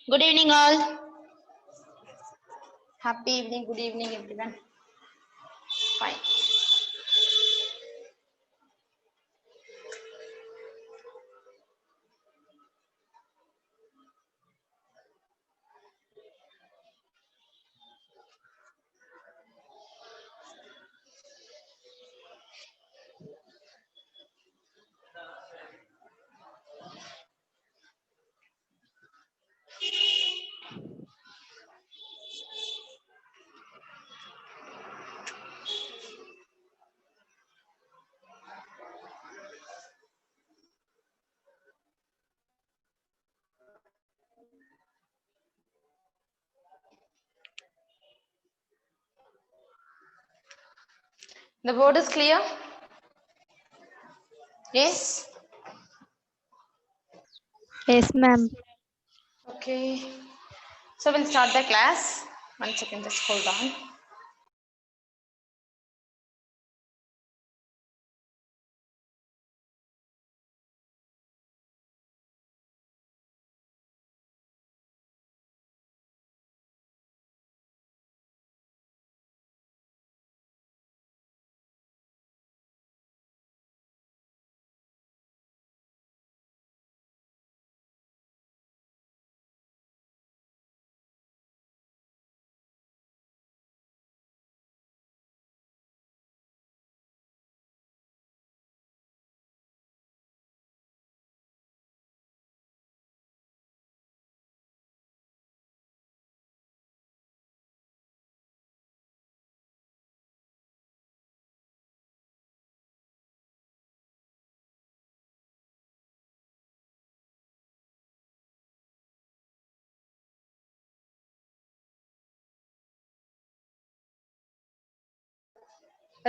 Good evening, all. Happy evening. Good evening, everyone. Fine. The board is clear? Yes? Yes, ma'am. Okay. So we'll start the class. 1 second, just hold on.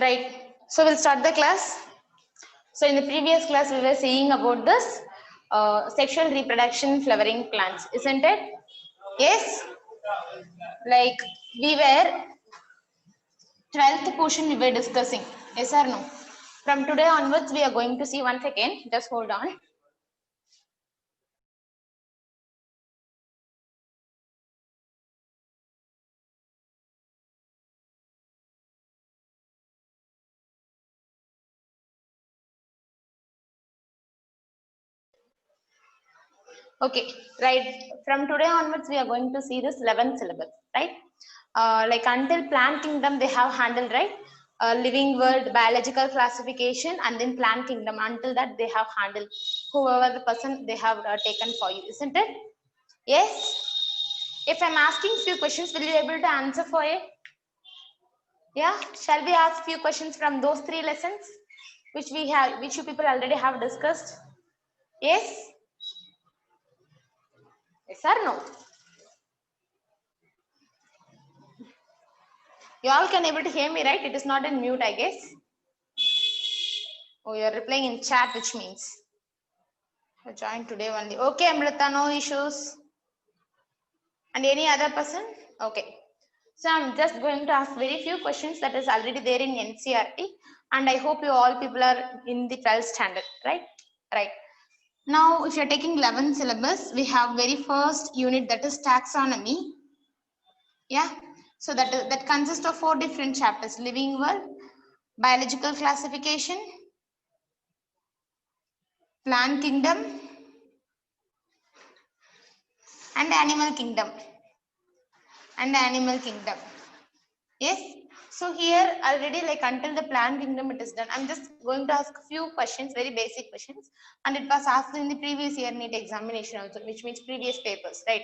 Right. So we'll start the class. So in the previous class, we were seeing about this sexual reproduction flowering plants, isn't it? Yes? Like we were 12th portion we were discussing. Yes or no? From today onwards, we are going to see once again. Just hold on. Okay, right. From today onwards, we are going to see this 11th syllabus, right? Like until plant kingdom, they have handled, right? Living world, biological classification, and then plant kingdom. Until that, they have handled whoever the person they have taken for you, isn't it? Yes. If I'm asking few questions, will you be able to answer for it? Yeah. Shall we ask few questions from those 3 lessons, which we have, which you people already have discussed? Yes. Yes or no? You all can able to hear me, right? It is not in mute, I guess. Oh, you're replying in chat, which means I joined today only. Okay, Amrita, no issues. And any other person? Okay. So I'm just going to ask very few questions that is already there in NCRT, and I hope you all people are in the 12th standard, right? Right. Now, if you're taking 11th syllabus, we have very first unit, that is taxonomy. Yeah. So that consists of 4 different chapters: living world, biological classification, plant kingdom, and animal kingdom. Yes. So here already, like until the plant kingdom it is done. I'm just going to ask a few questions, very basic questions, and it was asked in the previous year NEET examination also, which means previous papers, right?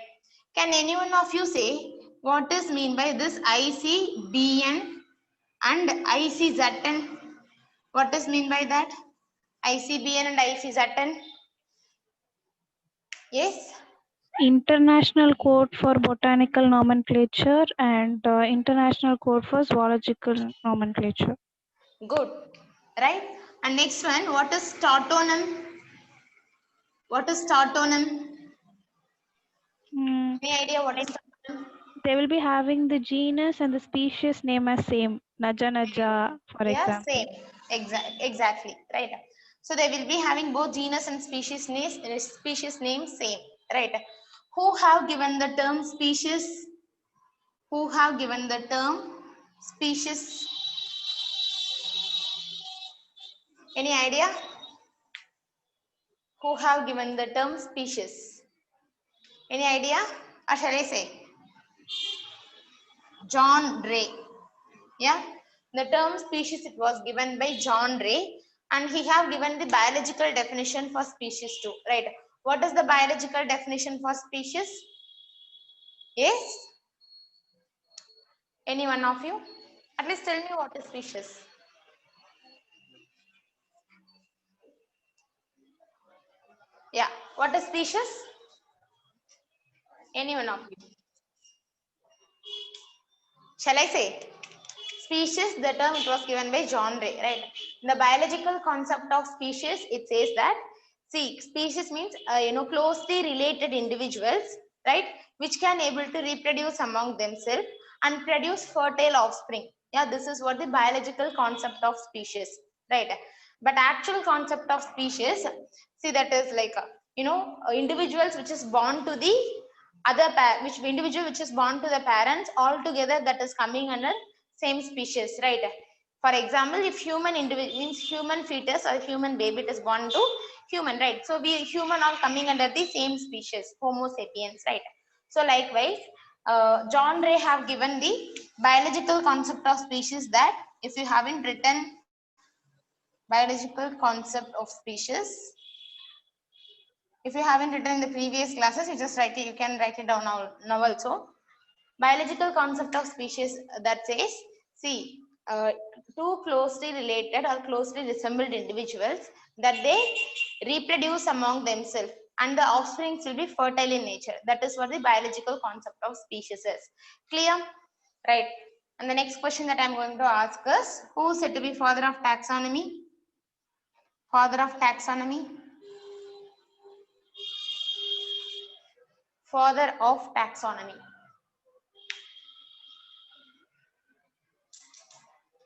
Can any one of you say what is mean by this ICBN and ICZN? What is mean by that? ICBN and ICZN? Yes. International Code for Botanical Nomenclature and International Code for Zoological Nomenclature. Good. Right. And next one, what is tautonym? What is tautonym? Hmm, Any idea what is tautonym? They will be having the genus and the species name as same. Naja Naja, for Yeah, example. same. Exactly. Right. So they will be having both genus and species names same. Right. Who have given the term species? Who have given the term species? Any idea? Who have given the term species? Any idea? Or shall I say? John Ray. Yeah, the term species, it was given by John Ray, and he have given the biological definition for species too, right? What is the biological definition for species? Yes? Any one of you? At least tell me what is species. Yeah, what is species? Any one of you? Shall I say? Species, the term, it was given by John Ray, right? The biological concept of species, it says that, see, species means, closely related individuals, right? Which can able to reproduce among themselves and produce fertile offspring. Yeah, this is what the biological concept of species, right? But actual concept of species, see, that is like, individuals which is born to the which individual which is born to the parents all together, that is coming under same species, right? For example, if human individual means human fetus or human baby, it is born to human, right? So we human are coming under the same species, Homo sapiens, right? So likewise, John Ray have given the biological concept of species, that if you haven't written biological concept of species, if you haven't written in the previous classes, you just write it, you can write it down now also. Biological concept of species, that says, see, two closely related or closely resembled individuals, that they reproduce among themselves and the offspring will be fertile in nature. That is what the biological concept of species is. Clear? Right. And the next question that I'm going to ask is, who is said to be father of taxonomy? Father of taxonomy? Father of taxonomy.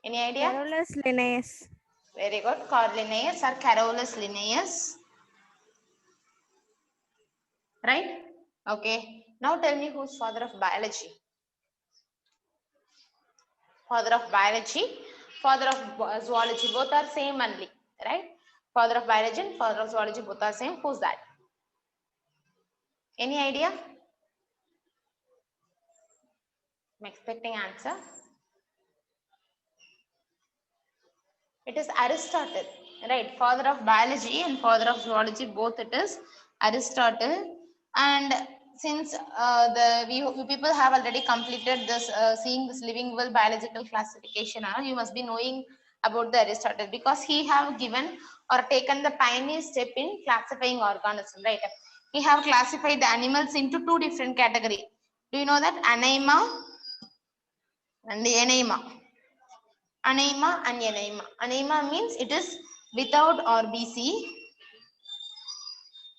Any idea? Carolus Linnaeus. Very good. Carl Linnaeus or Carolus Linnaeus. Right? Okay. Now tell me, who's father of biology? Father of biology, father of zoology, both are same only, right? Father of biology and father of zoology, both are same. Who's that? Any idea? I'm expecting answer. It is Aristotle, right? Father of biology and father of zoology, both it is Aristotle. And since we people have already completed this seeing this living world biological classification, you must be knowing about the Aristotle, because he have given or taken the pioneer step in classifying organism, right? He have classified the animals into two different categories. Do you know that? Anaema and the Anaema. Anaema and Anaema. Anaema means it is without RBC.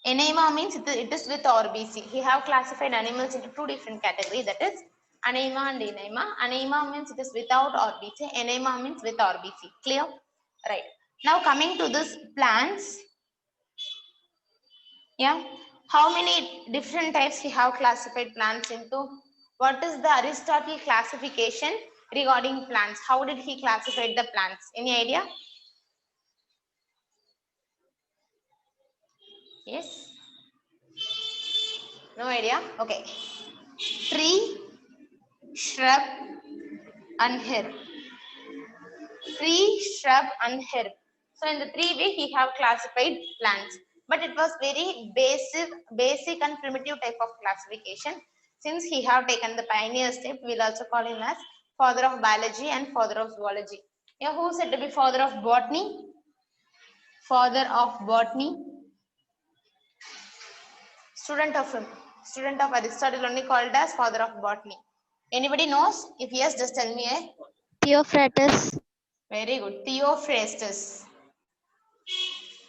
Anaema means it is with RBC. He have classified animals into two different categories, that is Anaema and Anaema. Anaema means it is without RBC. Anaema means with RBC. Clear? Right. Now coming to this plants. Yeah. How many different types he have classified plants into? What is the Aristotle classification regarding plants? How did he classify the plants? Any idea? Yes? No idea? Okay. Tree, shrub, and herb. Tree, shrub, and herb. So in the three way he have classified plants. But it was very basic and primitive type of classification. Since he have taken the pioneer step, we'll also call him as father of biology and father of zoology. Yeah, who said to be father of botany? Father of botany. Student of Aristotle, only called as father of botany. Anybody knows? If yes, just tell me. Theophrastus. Very good. Theophrastus.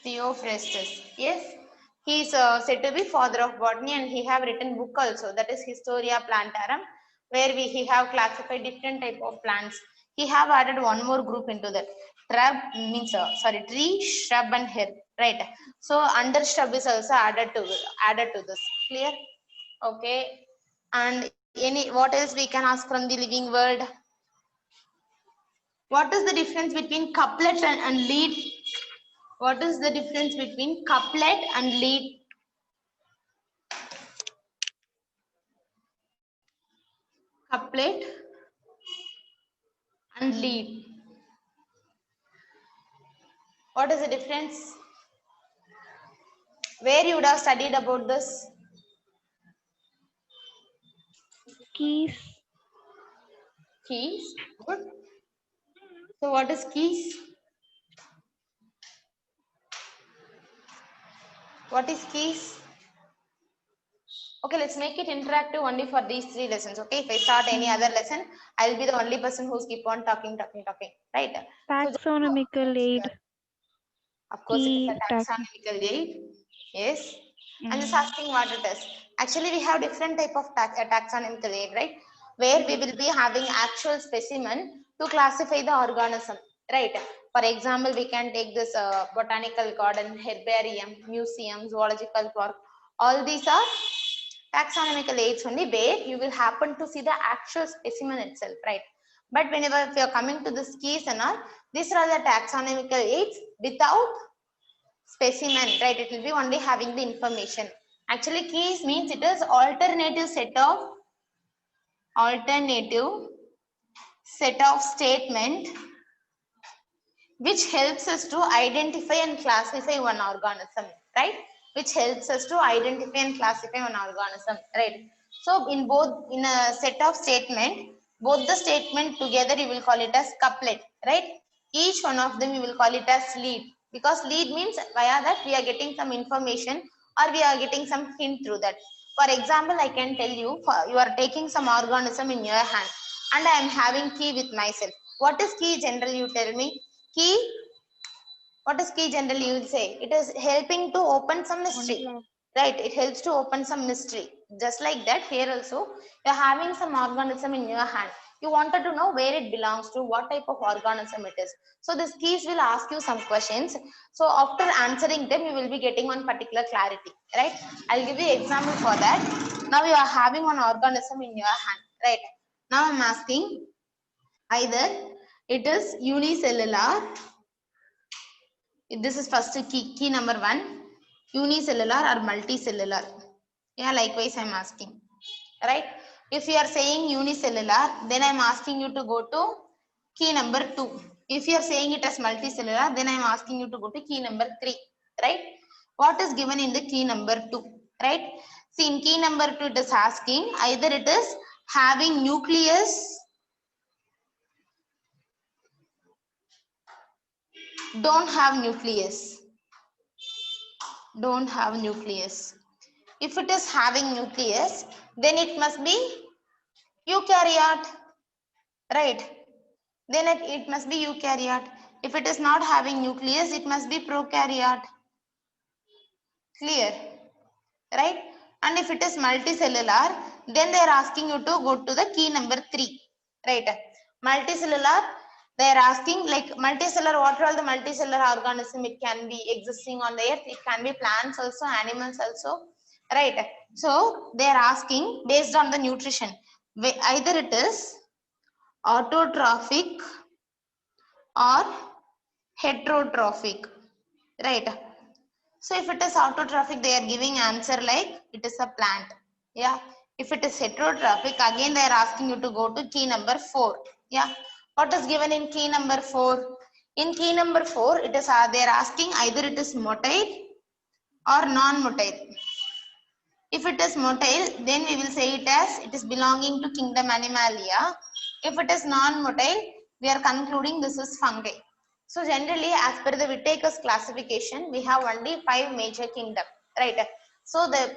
Theophrastus. Yes. He is said to be father of botany, and he have written book also, that is Historia Plantarum, where he have classified different type of plants. He have added one more group into that. Tree, shrub, and herb. Right. So under shrub is also added to this. Clear? Okay. And what else we can ask from the living world? What is the difference between couplet and lead? What is the difference between couplet and lead? Couplet and lead. What is the difference? Where you would have studied about this? Keys. Keys. Good. So what is keys? What is keys? Okay, let's make it interactive only for these 3 lessons. Okay, if I start any other lesson, I'll be the only person who's keep on talking. Right? So just Taxonomical aid. of course, it is Key a taxon. taxonomical aid. Yes. I'm just Mm. asking what it is. Actually, we have different type of taxonomical aid, right? Where we will be having actual specimen to classify the organism, right? For example, we can take this botanical garden, herbarium, museum, zoological park. All these are taxonomical aids only where you will happen to see the actual specimen itself, right? But whenever if you're coming to the keys and all, these are the taxonomical aids without specimen, right? It will be only having the information. Actually, keys means it is alternative statement which helps us to identify and classify one organism, right? Which helps us to identify and classify one organism, right? So in a set of statement, both the statement together you will call it as couplet, right? Each one of them you will call it as lead, because lead means via that we are getting some information or we are getting some hint through that. For example, I can tell you, you are taking some organism in your hand and I am having key with myself. What is key generally, you tell me? Key, what is key generally you will say? It is helping to open some mystery, Unlock. right? It helps to open some mystery. Just like that, here also, you're having some organism in your hand. You wanted to know where it belongs to, what type of organism it is. So this keys will ask you some questions. So after answering them, you will be getting one particular clarity, right? I'll give you example for that. Now you are having one organism in your hand, right? Now I'm asking either it is unicellular. This is first key number 1, unicellular or multicellular. Yeah, likewise I'm asking, right? If you are saying unicellular, then I'm asking you to go to key number 2. If you are saying it as multicellular, then I'm asking you to go to key number 3, right? What is given in the key number 2, right? See, in key number 2 it is asking either it is having nucleus, don't have nucleus. Don't have nucleus. If it is having nucleus, then it must be eukaryote, right? Then it must be eukaryote. If it is not having nucleus, it must be prokaryote. Clear, right? And if it is multicellular, then they are asking you to go to the key number 3, right? Multicellular, they are asking like multicellular, what are all the multicellular organism it can be existing on the earth? It can be plants also, animals also, right? So they are asking based on the nutrition, either it is autotrophic or heterotrophic, right? So if it is autotrophic, they are giving answer like it is a plant. Yeah. If it is heterotrophic, again they are asking you to go to key number 4. Yeah. What is given in key number 4? In key number 4, it is they are asking either it is motile or non-motile. If it is motile, then we will say it as it is belonging to kingdom Animalia. If it is non-motile, we are concluding this is fungi. So generally, as per the Whittaker's classification, we have only 5 major kingdom, right? So the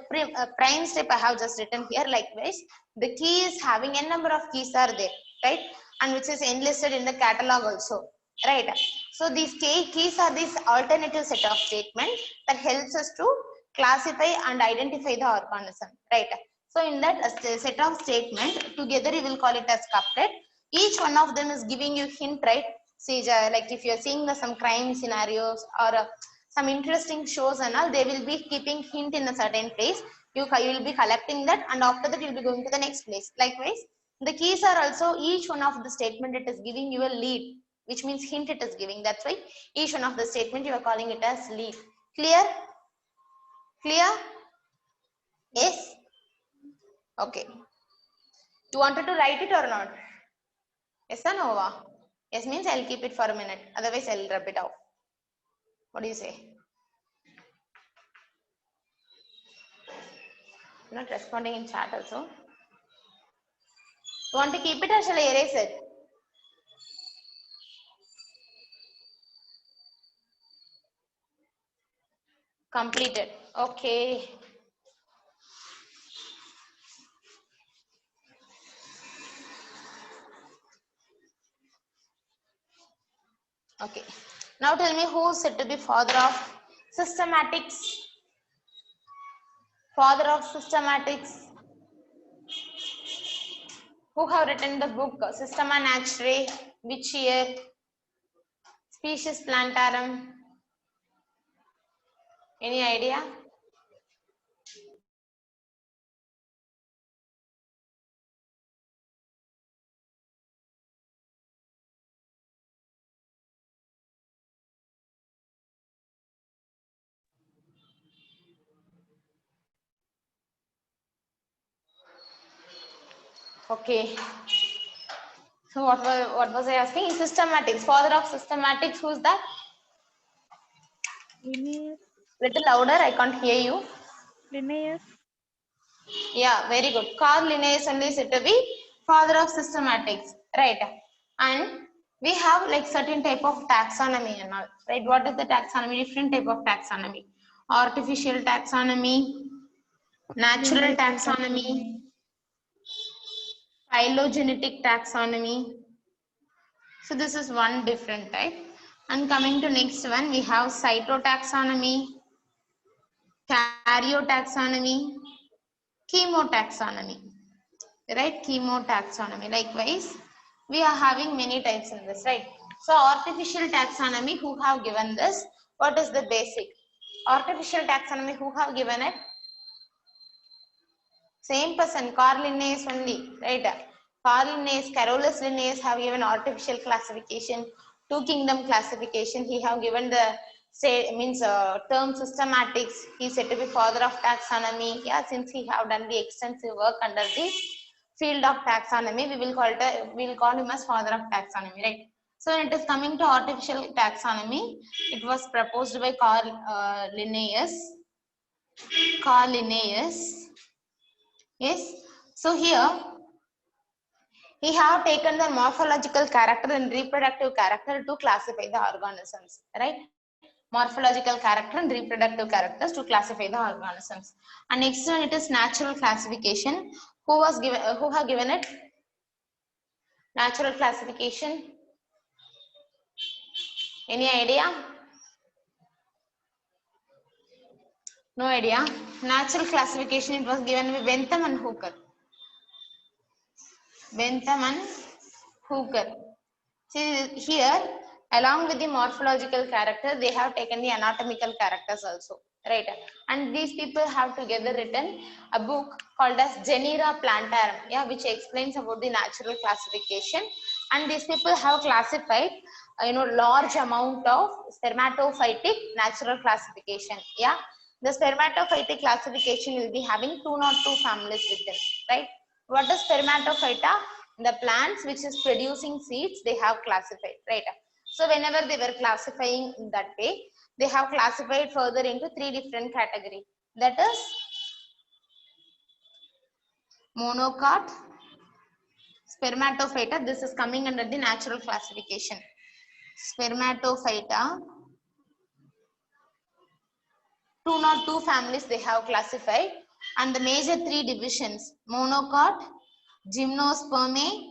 prime step I have just written here. Likewise, the key is having n number of keys are there, right? And which is enlisted in the catalog also, right? So these keys are this alternative set of statement that helps us to classify and identify the organism, right? So in that set of statement, together you will call it as couplet. Each one of them is giving you hint, right? See, like if you're seeing some crime scenarios or some interesting shows and all, they will be keeping hint in a certain place. You will be collecting that, and after that you will be going to the next place. Likewise, the keys are also each one of the statement it is giving you a lead, which means hint it is giving. That's why each one of the statement you are calling it as lead. Clear? Clear? Yes? Okay. You wanted to write it or not? Yes or no? Yes means I'll keep it for a minute. Otherwise I'll rub it out. What do you say? Not responding in chat also. You want to keep it or shall I erase it? Completed. Okay. Okay. Now tell me who is said to be father of systematics? Father of systematics. Who have written the book Systema Naturae? Which year? Species Plantarum. Any idea? Okay. So what was I asking? Systematics. Father of systematics. Who's that? Linnaeus. Little louder. I can't hear you. Linnaeus. Yeah, very good. Carl Linnaeus only said to be father of systematics, right? And we have like certain type of taxonomy and all, right? What is the taxonomy? Different type of taxonomy. Artificial taxonomy, natural Universal taxonomy, phylogenetic taxonomy. So this is one different type. And coming to next one, we have cytotaxonomy, karyotaxonomy, chemotaxonomy. Right, chemotaxonomy. Likewise, we are having many types in this, right? So artificial taxonomy, who have given this? What is the basic? Artificial taxonomy, who have given it? Same person, Carl Linnaeus only, right? Carl Linnaeus, Carolus Linnaeus have given artificial classification, two kingdom classification. He have given the term systematics. He is said to be father of taxonomy. Yeah, since he have done the extensive work under the field of taxonomy, we will call him as father of taxonomy, right? So when it is coming to artificial taxonomy, it was proposed by Carl Linnaeus. Carl Linnaeus. Yes. So here he have taken the morphological character and reproductive character to classify the organisms, right? Morphological character and reproductive characters to classify the organisms. And next one, it is natural classification. Who was given? Who have given it? Natural classification. Any idea? No idea. Natural classification. It was given by Bentham and Hooker. Bentham and Hooker. See here, along with the morphological character, they have taken the anatomical characters also, right? And these people have together written a book called as Genera Plantarum, yeah, which explains about the natural classification. And these people have classified, large amount of spermatophytic natural classification, yeah. The spermatophytic classification will be having 202 families with them, right? What is spermatophyta? The plants which is producing seeds, they have classified, right? So whenever they were classifying in that way, they have classified further into three different categories. That is monocot, spermatophyta. This is coming under the natural classification. Spermatophyta, 202 families they have classified, and the major three divisions: monocot, gymnospermae,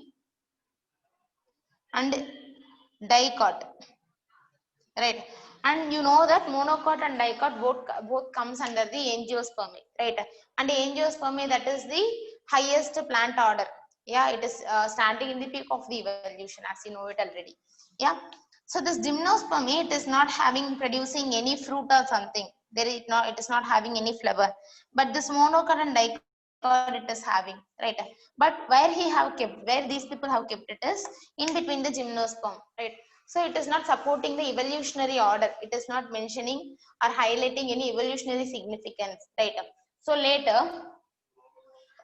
and dicot, right? And you know that monocot and dicot both comes under the angiospermae, right? And the angiospermae, that is the highest plant order, yeah. It is standing in the peak of the evolution, as you know it already, yeah. So this gymnosperm, it is not having producing any fruit or something. There is not, it is not having any flower. But this monocot and dicot it is having, right? But where he have kept, where these people have kept it is in between the gymnosperm, right? So it is not supporting the evolutionary order. It is not mentioning or highlighting any evolutionary significance, right? So later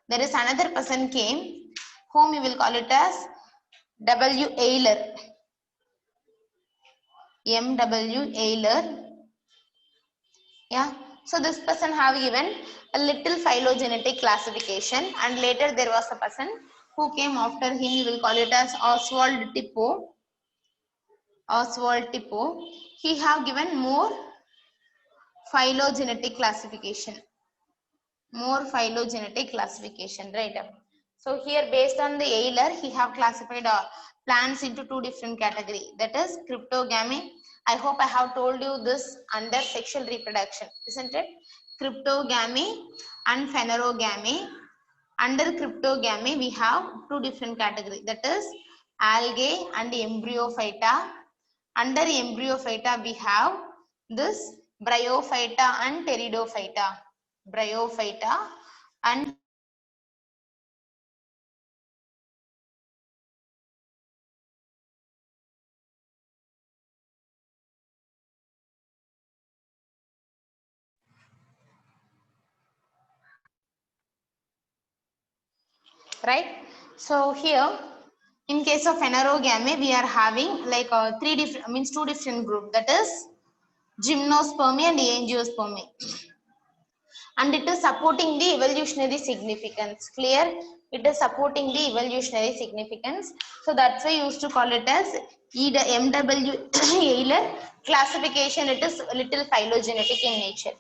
there is another person came, whom we will call it as W. Euler. M.W. Euler. Yeah. So this person have given a little phylogenetic classification, and later there was a person who came after him. We will call it as Oswald Tipo. Oswald Tipo. He have given more phylogenetic classification. More phylogenetic classification, right? So here, based on the Euler, he have classified plants into two different categories. That is cryptogamy. I hope I have told you this under sexual reproduction, isn't it? Cryptogamy and phanerogamy. Under cryptogamy, we have two different categories. That is algae and embryophyta. Under embryophyta, we have this bryophyta and pteridophyta. Bryophyta and right. So here, in case of phanerogamy, we are having like three different, means two different group. That is gymnospermy and angiospermy, and it is supporting the evolutionary significance. Clear? It is supporting the evolutionary significance. So that's why I used to call it as MW Euler classification. It is a little phylogenetic in nature.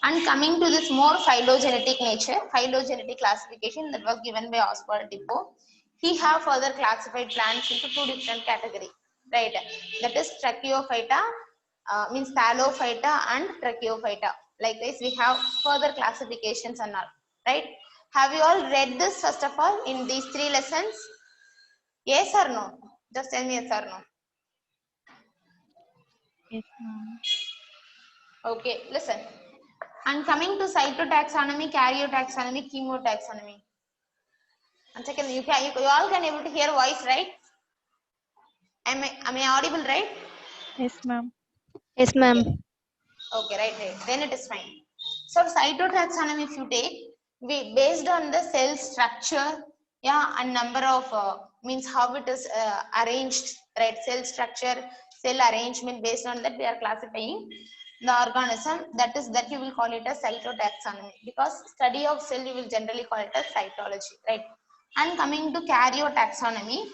And coming to this more phylogenetic nature, phylogenetic classification that was given by Oswald Tipo, he have further classified plants into two different categories, right? That is Tracheophyta, means Thallophyta and Tracheophyta. Like this, we have further classifications and all, right? Have you all read this first of all in these three lessons? Yes or no? Just tell me yes or no. Yes, ma'am. Okay, listen. And coming to cytotaxonomy, karyotaxonomy, chemotaxonomy. One second, you all can able to hear voice, right? Am I audible, right? Yes, ma'am. Yes, Okay. ma'am. Okay, right. Then it is fine. So cytotaxonomy, if you take, we based on the cell structure, yeah, and number of means how it is arranged, right? Cell structure, cell arrangement. Based on that, we are classifying the organism. That you will call it as cytotaxonomy, because study of cell you will generally call it as cytology, right? And coming to karyotaxonomy,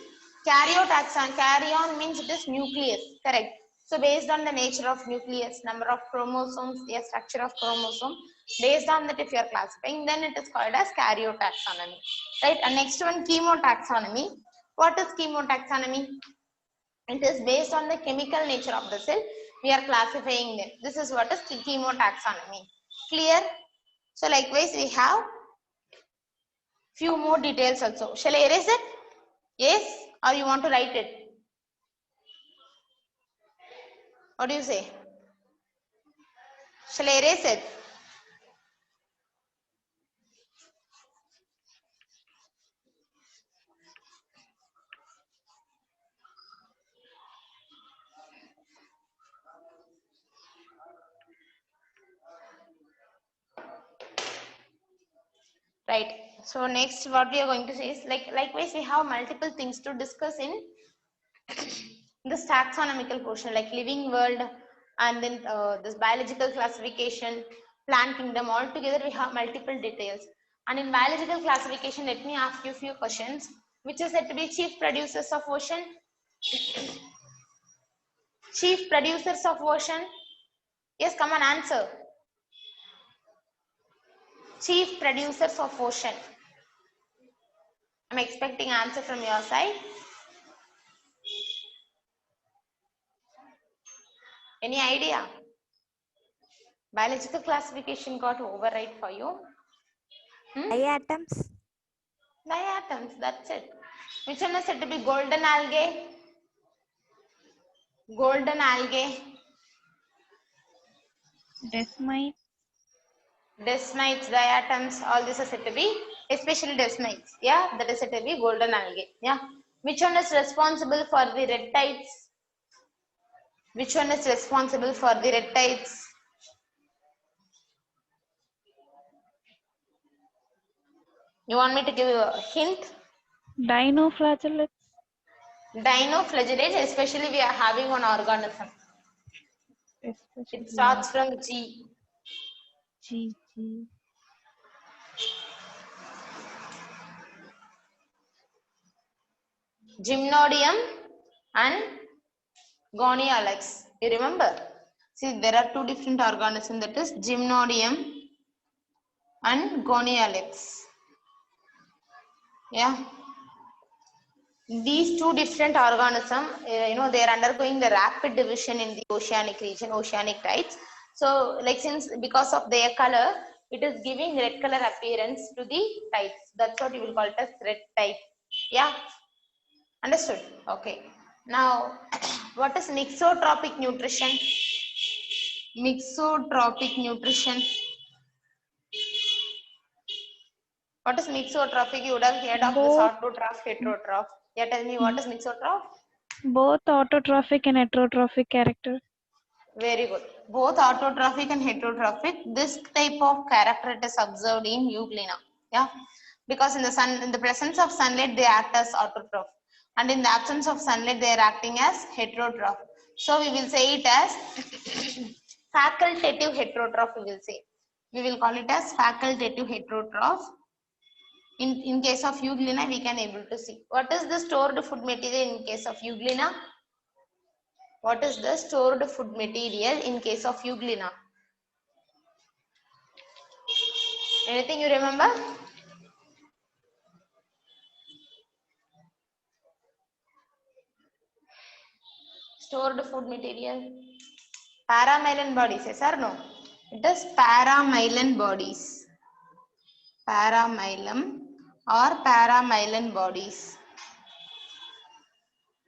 karyon means it is nucleus, correct? So based on the nature of nucleus, number of chromosomes, the structure of chromosome, based on that if you are classifying, then it is called as karyotaxonomy, right? And next one, chemotaxonomy. What is chemotaxonomy? It is based on the chemical nature of the cell. We are classifying them. This is what is chemotaxonomy. Clear? So likewise, we have few more details also. Shall I erase it? Yes? Or you want to write it? What do you say? Shall I erase it? Right. So next what we are going to say is likewise we have multiple things to discuss in this taxonomical portion, like living world, and then this biological classification, plant kingdom. All together we have multiple details. And in biological classification, let me ask you a few questions. Which is said to be chief producers of ocean? Chief producers of ocean? Yes, come on, answer. Chief producers of ocean. I'm expecting answer from your side. Any idea? Biological classification got override for you. Diatoms. Diatoms, that's it. Which one is said to be golden algae? Golden algae. Desmite. Desmites, diatoms, all these are said to be, especially desmites. Yeah, that is said to be golden algae. Yeah. Which one is responsible for the red tides? Which one is responsible for the red tides? You want me to give you a hint? Dinoflagellates. Dinoflagellates, especially we are having one organism. Especially It starts from G. G. G. Gymnodium and Gonialex. You remember? See, there are two different organisms, that is Gymnodium and Gonialex. Yeah. These two different organisms, they are undergoing the rapid division in the oceanic region, oceanic tides. So, like since because of their color, it is giving red color appearance to the tides. That's what you will call it as red tide. Yeah, understood. Okay. Now, what is mixotropic nutrition? Mixotropic nutrition. What is mixotrophic? You would have heard of this Both autotroph, heterotroph. Yeah, tell me what is mixotroph? both autotrophic and heterotrophic character. Very good. Both autotrophic and heterotrophic. This type of character it is observed in euglena. Yeah, because in the sun, in the presence of sunlight, they act as autotroph, and in the absence of sunlight, they are acting as heterotroph. So we will say it as facultative heterotroph. We will say. We will call it as facultative heterotroph. In case of euglena, we can able to see. What is the stored food material in case of euglena? What is the stored food material in case of euglena? Anything you remember? Stored food material. Paramyelin bodies, yes or no? It is paramyelin bodies. Paramylum or paramyelin bodies.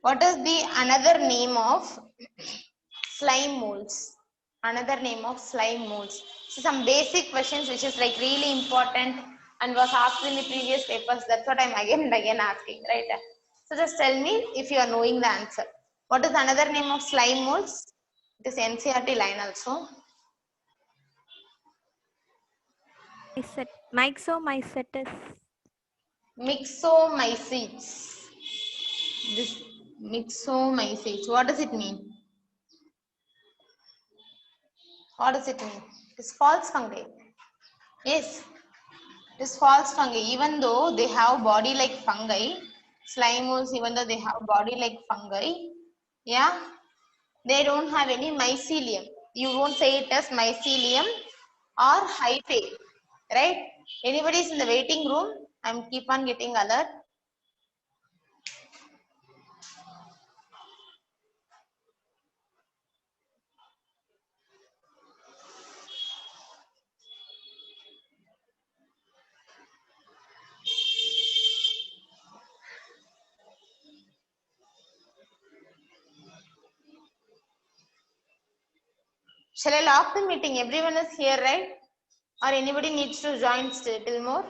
What is the another name of slime molds? Another name of slime molds. So some basic questions which is like really important and was asked in the previous papers. That's what I'm again and again asking, right? So just tell me if you are knowing the answer. What is another name of slime molds? It is NCERT line also. Myxomycetes. Myxomycetes. This myxomycetes. What does it mean? What does it mean? It is false fungi. Yes, it is false fungi. Even though they have body like fungi, slime molds, even though they have body like fungi, yeah, they don't have any mycelium. You won't say it as mycelium or hyphae, right? Anybody is in the waiting room? I'm keep on getting alert. Shall I lock the meeting? Everyone is here, right? Or anybody needs to join still more?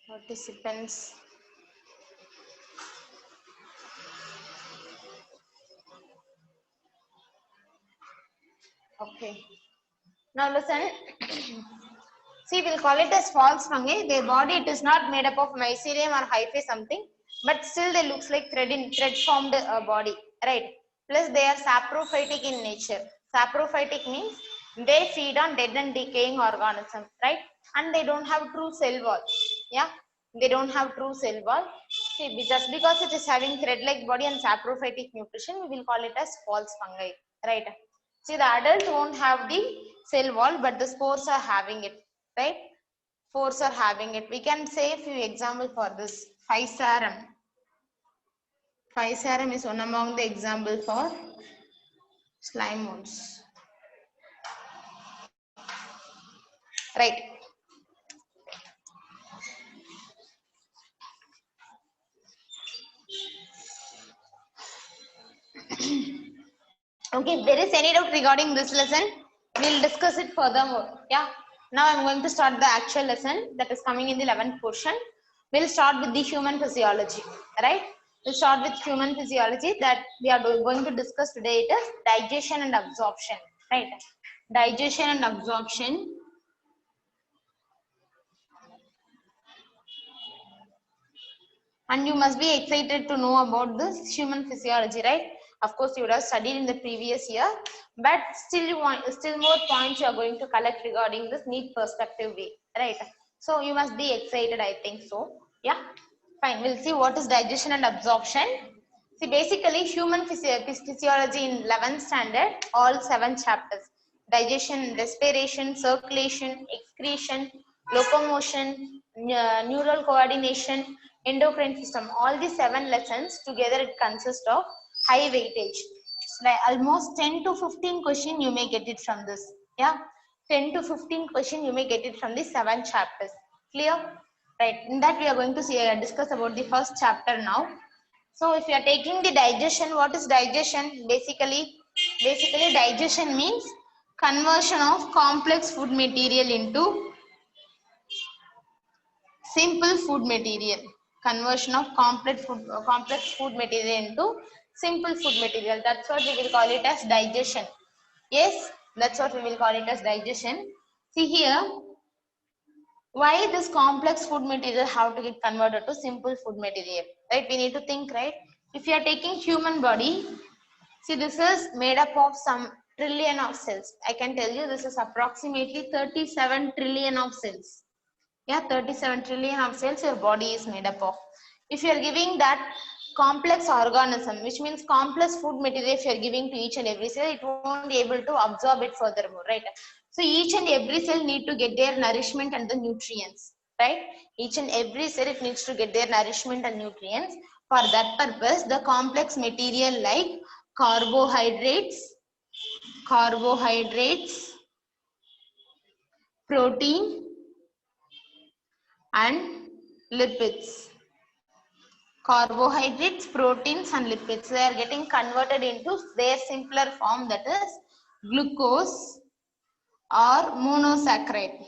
Participants. Okay. Now listen. See, we'll call it as false fungi. Their body, it is not made up of mycelium or hyphae something, but still they looks like thread formed body, right? Plus they are saprophytic in nature. Saprophytic means they feed on dead and decaying organisms, right? And they don't have true cell wall. Yeah, they don't have true cell wall. See, just because it is having thread-like body and saprophytic nutrition, we will call it as false fungi, right? See, the adult won't have the cell wall, but the spores are having it, right? Spores are having it. We can say a few examples for this. Physarum. Physarum is one among the example for slime molds. Right. Okay, if there is any doubt regarding this lesson, we'll discuss it furthermore. Yeah. Now I'm going to start the actual lesson that is coming in the 11th portion. We'll start with the human physiology, right? We'll start with human physiology that we are going to discuss today. It is digestion and absorption, right? Digestion and absorption. And you must be excited to know about this human physiology, right? Of course, you would have studied in the previous year, but still more points you are going to collect regarding this neat perspective way, right? So you must be excited, I think so. Yeah, fine. We'll see what is digestion and absorption. See, basically, human physiology in 11th standard, all 7 chapters: digestion, respiration, circulation, excretion, locomotion, neural coordination, endocrine system. All the 7 lessons together, it consists of high weightage. Like almost 10 to 15 question you may get it from this. Yeah, 10 to 15 question you may get it from the 7 chapters. Clear? Right. In that we are going to see, discuss about the first chapter now. So if you are taking the digestion, what is digestion? Basically digestion means conversion of complex food material into simple food material. Conversion of complex food material into simple food material. That's what we will call it as digestion. Yes, that's what we will call it as digestion. See here, why this complex food material have to get converted to simple food material, right? We need to think, right? If you are taking human body, see, this is made up of some trillion of cells. I can tell you this is approximately 37 trillion of cells. Yeah, 37 trillion of cells your body is made up of. If you are giving that complex organism, which means complex food material, if you are giving to each and every cell, it won't be able to absorb it furthermore, right? So each and every cell need to get their nourishment and the nutrients, right? Each and every cell, it needs to get their nourishment and nutrients. For that purpose, the complex material like carbohydrates, protein, and lipids. Carbohydrates, proteins, and lipids, they are getting converted into their simpler form, that is glucose or monosaccharide.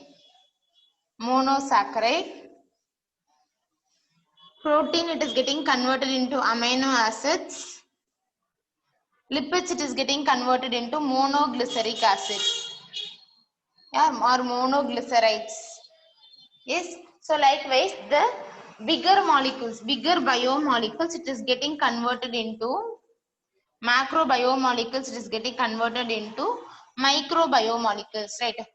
Protein, it is getting converted into amino acids. Lipids, it is getting converted into monoglyceric acid, yeah, or monoglycerides. Yes, so likewise the bigger biomolecules, it is getting converted into macro biomolecules, it is getting converted into micro biomolecules, right?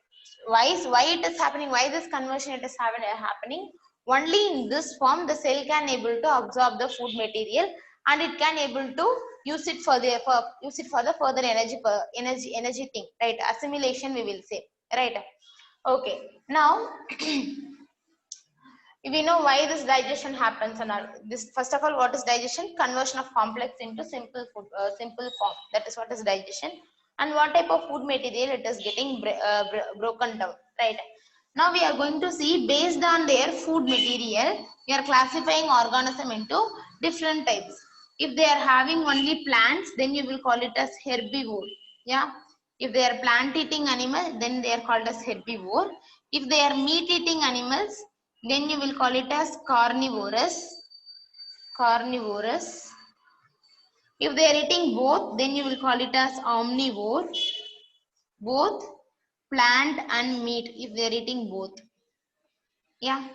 Why it is happening? Why this conversion it is happening? Only in this form the cell can able to absorb the food material, and it can able to use it for the further energy thing, right? Assimilation we will say, right? Okay, now we know why this digestion happens on our this. First of all, what is digestion? Conversion of complex into simple food, simple form. That is what is digestion. And what type of food material it is getting broken down, right? Now we are going to see, based on their food material, we are classifying organism into different types. If they are having only plants, then you will call it as herbivore. Yeah. If they are plant eating animal, then they are called as herbivore. If they are meat eating animals, then you will call it as carnivorous. If they are eating both, then you will call it as omnivore. Both plant and meat, if they are eating both. Yeah.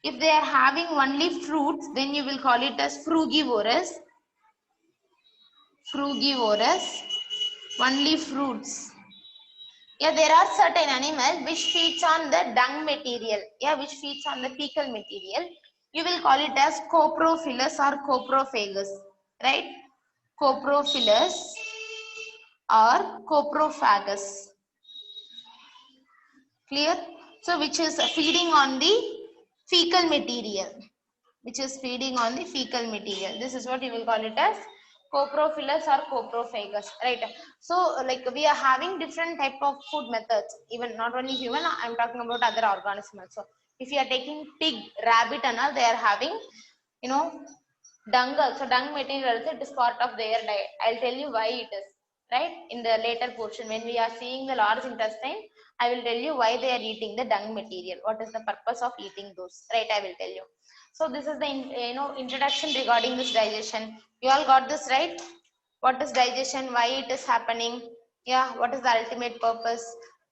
If they are having only fruits, then you will call it as frugivorous. Only fruits. Yeah, there are certain animals which feeds on the dung material. Yeah, which feeds on the fecal material. You will call it as coprophilous or coprophagus, right? Coprophilous or coprophagus. Clear? So, which is feeding on the fecal material. This is what you will call it as coprophilous or coprophagus, right? So like we are having different type of food methods, even not only human, I'm talking about other organisms also. If you are taking pig, rabbit and all, they are having, you know, Dung also, dung material also, it is part of their diet. I'll tell you why it is, right? In the later portion, when we are seeing the large intestine, I will tell you why they are eating the dung material. What is the purpose of eating those, right? I will tell you. So this is the introduction regarding this digestion. You all got this, right? What is digestion? Why it is happening? Yeah. What is the ultimate purpose?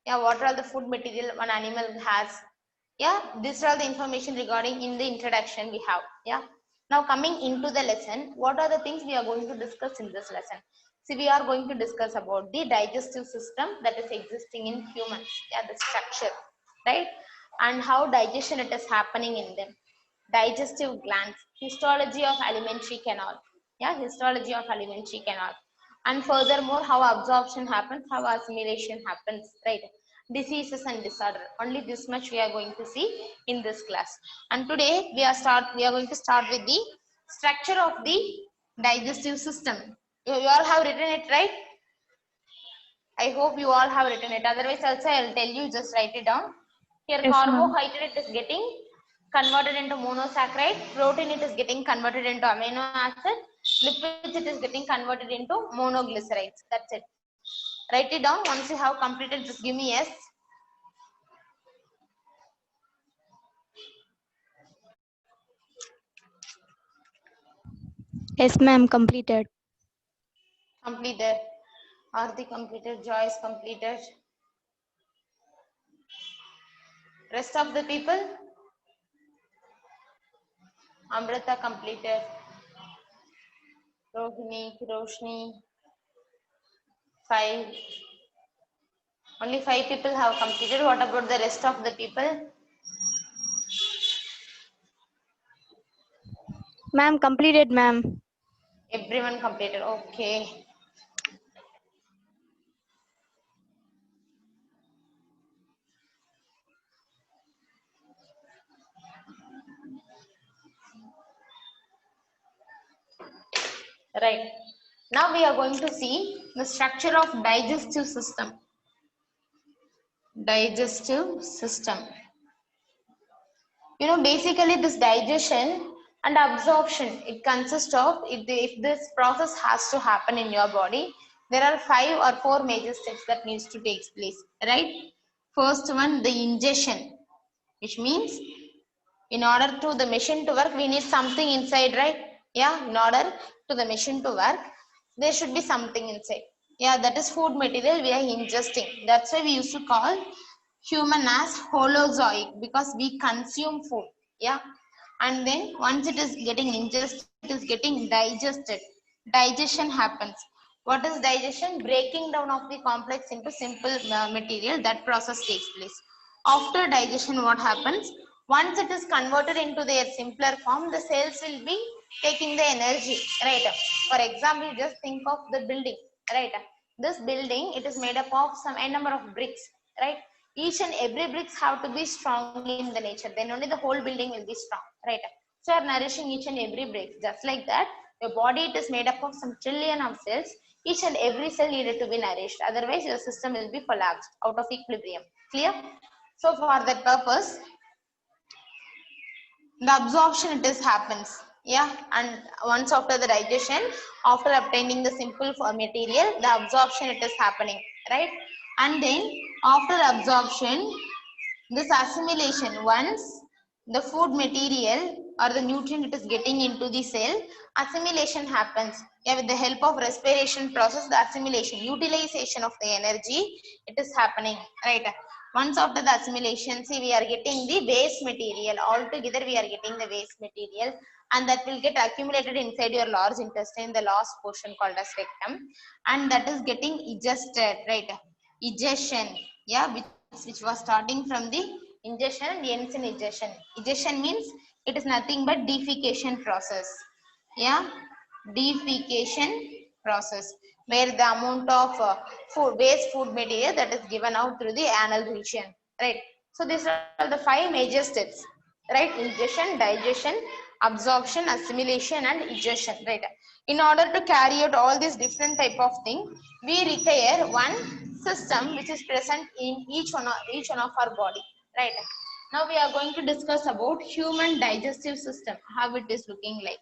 Yeah. What are the food material one animal has? Yeah. These are all the information regarding in the introduction we have. Yeah. Now coming into the lesson, what are the things we are going to discuss in this lesson? See, we are going to discuss about the digestive system that is existing in humans. Yeah, the structure, right? And how digestion it is happening in them. Digestive glands, histology of alimentary canal. Yeah, histology of alimentary canal. And furthermore, how absorption happens, how assimilation happens, right? Diseases and disorder. Only this much we are going to see in this class. And today we are going to start with the structure of the digestive system. You all have written it, right? I hope you all have written it. Otherwise, also I'll tell you, just write it down. Here, Yes, ma'am. carbohydrate is getting converted into monosaccharide. Protein it is getting converted into amino acid. Lipids it is getting converted into monoglycerides. That's it. Write it down. Once you have completed, just give me yes. Yes, ma'am. Completed. Completed. Aarti completed. Joyce completed. Rest of the people. Amrita completed. Rohini, Roshni. 5. Only 5 people have completed. What about the rest of the people? Ma'am, completed, ma'am. Everyone completed. Okay. Right. Now we are going to see the structure of digestive system. Digestive system. Basically this digestion and absorption, it consists of, if this process has to happen in your body, there are 5 or 4 major steps that needs to take place, right? First one, the ingestion, which means in order to the machine to work, we need something inside, right? Yeah, in order to the machine to work, there should be something inside. Yeah, that is food material we are ingesting. That's why we used to call human as holozoic, because we consume food. Yeah, and then once it is getting ingested, it is getting digested. Digestion happens. What is digestion? Breaking down of the complex into simple material. That process takes place. After digestion, what happens? Once it is converted into their simpler form, the cells will be taking the energy, right? For example, just think of the building, right? This building, it is made up of some n number of bricks, right? Each and every bricks have to be strong in the nature, then only the whole building will be strong, right? So you are nourishing each and every brick. Just like that, your body, it is made up of some trillion of cells. Each and every cell needed to be nourished, otherwise your system will be collapsed out of equilibrium. Clear? So for that purpose, the absorption it is happens. Yeah, and once after the digestion, after obtaining the simple material, the absorption it is happening, right? And then after absorption, this assimilation, once the food material or the nutrient it is getting into the cell, assimilation happens. Yeah, with the help of respiration process, the assimilation, utilization of the energy, it is happening, right? Once after the assimilation, see, we are getting the waste material. All together we are getting the waste material, and that will get accumulated inside your large intestine, the last portion called as rectum, and that is getting digested, right? Digestion, yeah, which was starting from the ingestion and ends in egestion. Egestion means it is nothing but defecation process. Yeah, defecation process, where the amount of waste food material that is given out through the anal region, right? So these are the 5 major steps, right? Ingestion, digestion, absorption, assimilation, and egestion, right? In order to carry out all these different type of thing, we require one system which is present in each one of our body, right? Now we are going to discuss about human digestive system, how it is looking like.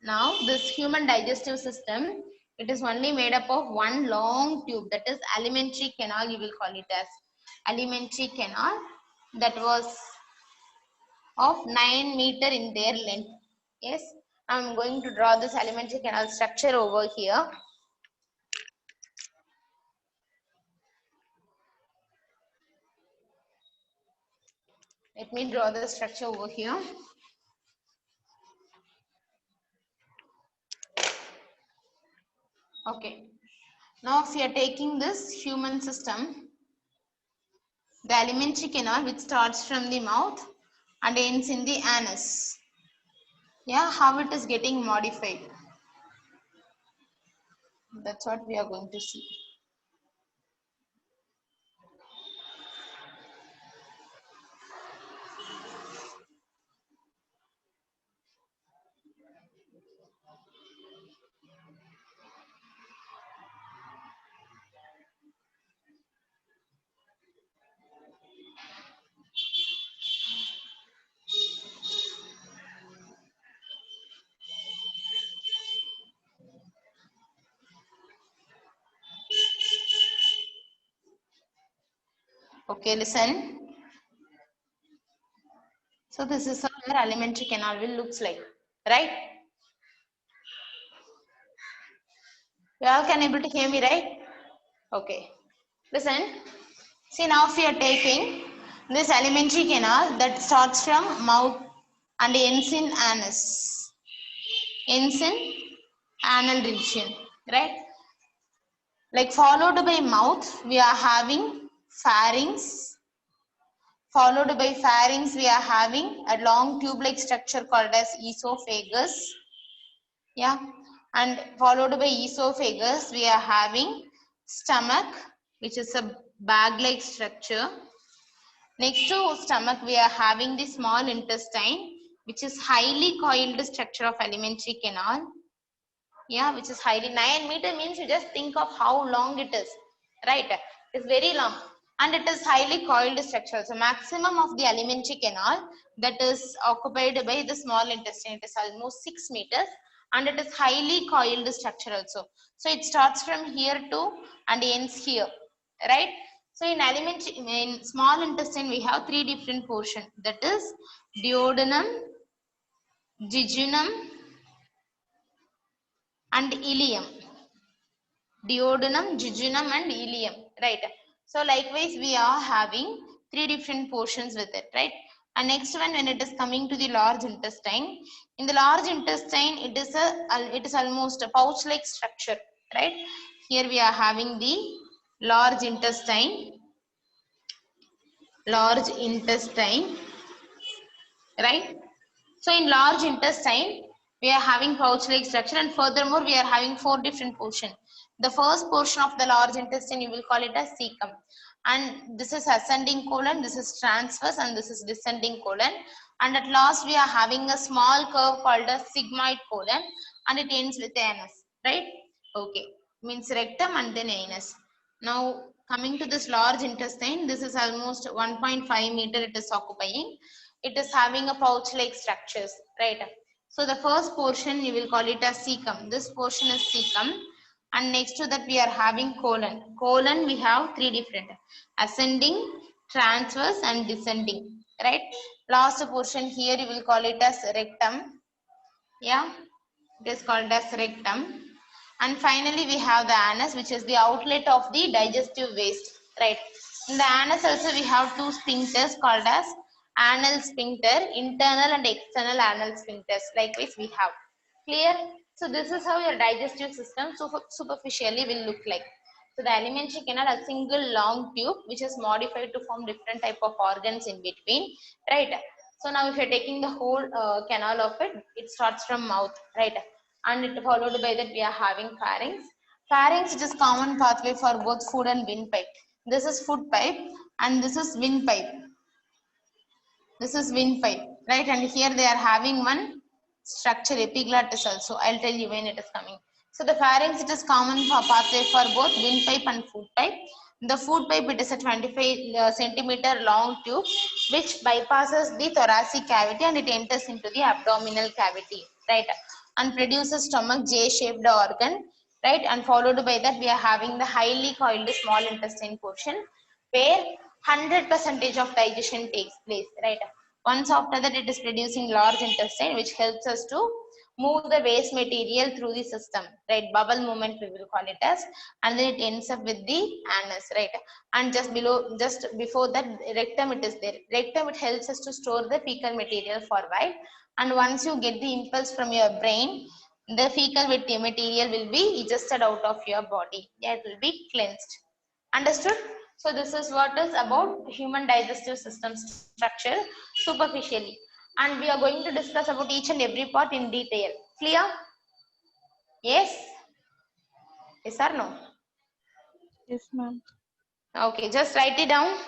Now this human digestive system, it is only made up of one long tube, that is alimentary canal, you will call it as alimentary canal, that was of 9 meter in their length. Yes, I'm going to draw this alimentary canal structure over here. Let me draw the structure over here. Okay. Now if you are taking this human system, the alimentary canal which starts from the mouth and ends in the anus. Yeah, how it is getting modified. That's what we are going to see. Okay, listen. So this is how your alimentary canal will looks like, right? You all can able to hear me, right? Okay. Listen. See, now if you are taking this alimentary canal that starts from mouth and ends in anus, ends in anal region, right? Like followed by mouth, we are having pharynx. Followed by pharynx, we are having a long tube-like structure called as esophagus. Yeah, and followed by esophagus, we are having stomach, which is a bag-like structure. Next to stomach, we are having the small intestine, which is highly coiled structure of alimentary canal. Yeah, which is highly 9 meter means you just think of how long it is, right? It's very long and it is highly coiled structure. So maximum of the alimentary canal that is occupied by the small intestine, it is almost 6 meters and it is highly coiled structure also. So it starts from here to and ends here, right? So in alimentary, in small intestine, we have 3 different portions, that is duodenum, jejunum and ileum. Duodenum, jejunum and ileum, right? So likewise we are having 3 different portions with it, right? And next one, when it is coming to the large intestine, in the large intestine it is almost a pouch like structure, right? Here we are having the large intestine, right? So in large intestine, we are having pouch-like structure and furthermore, we are having 4 different portions. The first portion of the large intestine, you will call it as cecum. And this is ascending colon, this is transverse and this is descending colon. And at last, we are having a small curve called a sigmoid colon and it ends with anus, right? Okay, means rectum and then anus. Now, coming to this large intestine, this is almost 1.5 meter it is occupying. It is having a pouch-like structures, right? So the first portion you will call it as cecum. This portion is cecum, and next to that we are having colon. Colon we have 3 different: ascending, transverse, and descending, right? Last portion here you will call it as rectum. Yeah, it is called as rectum. And finally we have the anus, which is the outlet of the digestive waste, right? In the anus also we have 2 sphincters called as anal sphincter, internal and external anal sphincters. Likewise we have. Clear? So this is how your digestive system superficially will look like. So the alimentary canal, a single long tube which is modified to form different type of organs in between, right? So now if you're taking the whole canal of it, it starts from mouth, right? And it followed by that we are having pharynx. Pharynx, it is common pathway for both food and windpipe. This is food pipe and this is windpipe. This is windpipe, right? And here they are having one structure, epiglottis also. I'll tell you when it is coming. So the pharynx, it is common for pathway for both windpipe and food pipe. The food pipe, it is a 25 centimeter long tube which bypasses the thoracic cavity and it enters into the abdominal cavity, right? and produces stomach J-shaped organ, right? And followed by that, we are having the highly coiled small intestine portion where 100% of digestion takes place, right? Once after that, it is producing large intestine, which helps us to move the waste material through the system, right? Bowel movement we will call it as, and then it ends up with the anus, right? And just below, just before that, rectum it is there. Rectum, it helps us to store the fecal material for a while, and once you get the impulse from your brain, the fecal material will be egested out of your body. Yeah, it will be cleansed. Understood? So this is what is about human digestive system structure superficially, and we are going to discuss about each and every part in detail. Clear? Yes? Yes or no? Yes, ma'am. Okay, just write it down.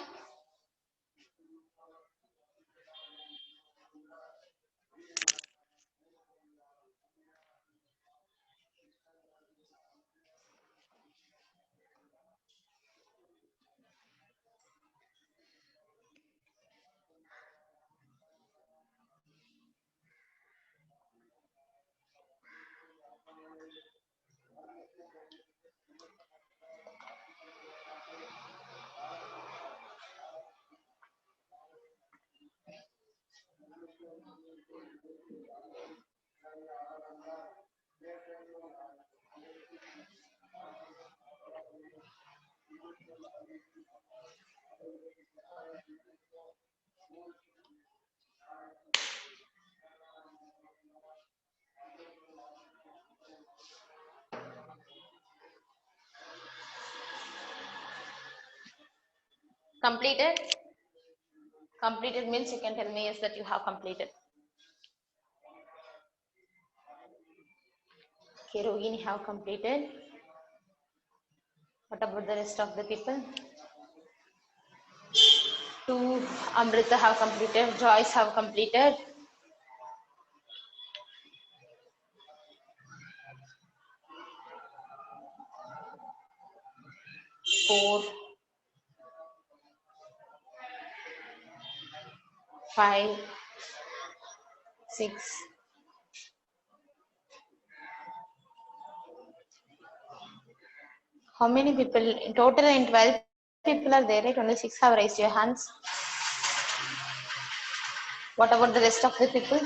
Completed? Completed means you can tell me yes that you have completed. Okay, Rohini have completed. What about the rest of the people? Two, Amrita have completed. Joyce have completed. Four, 5, 6. How many people? In total, in 12 people are there, right? Only 6 have raised your hands. What about the rest of the people?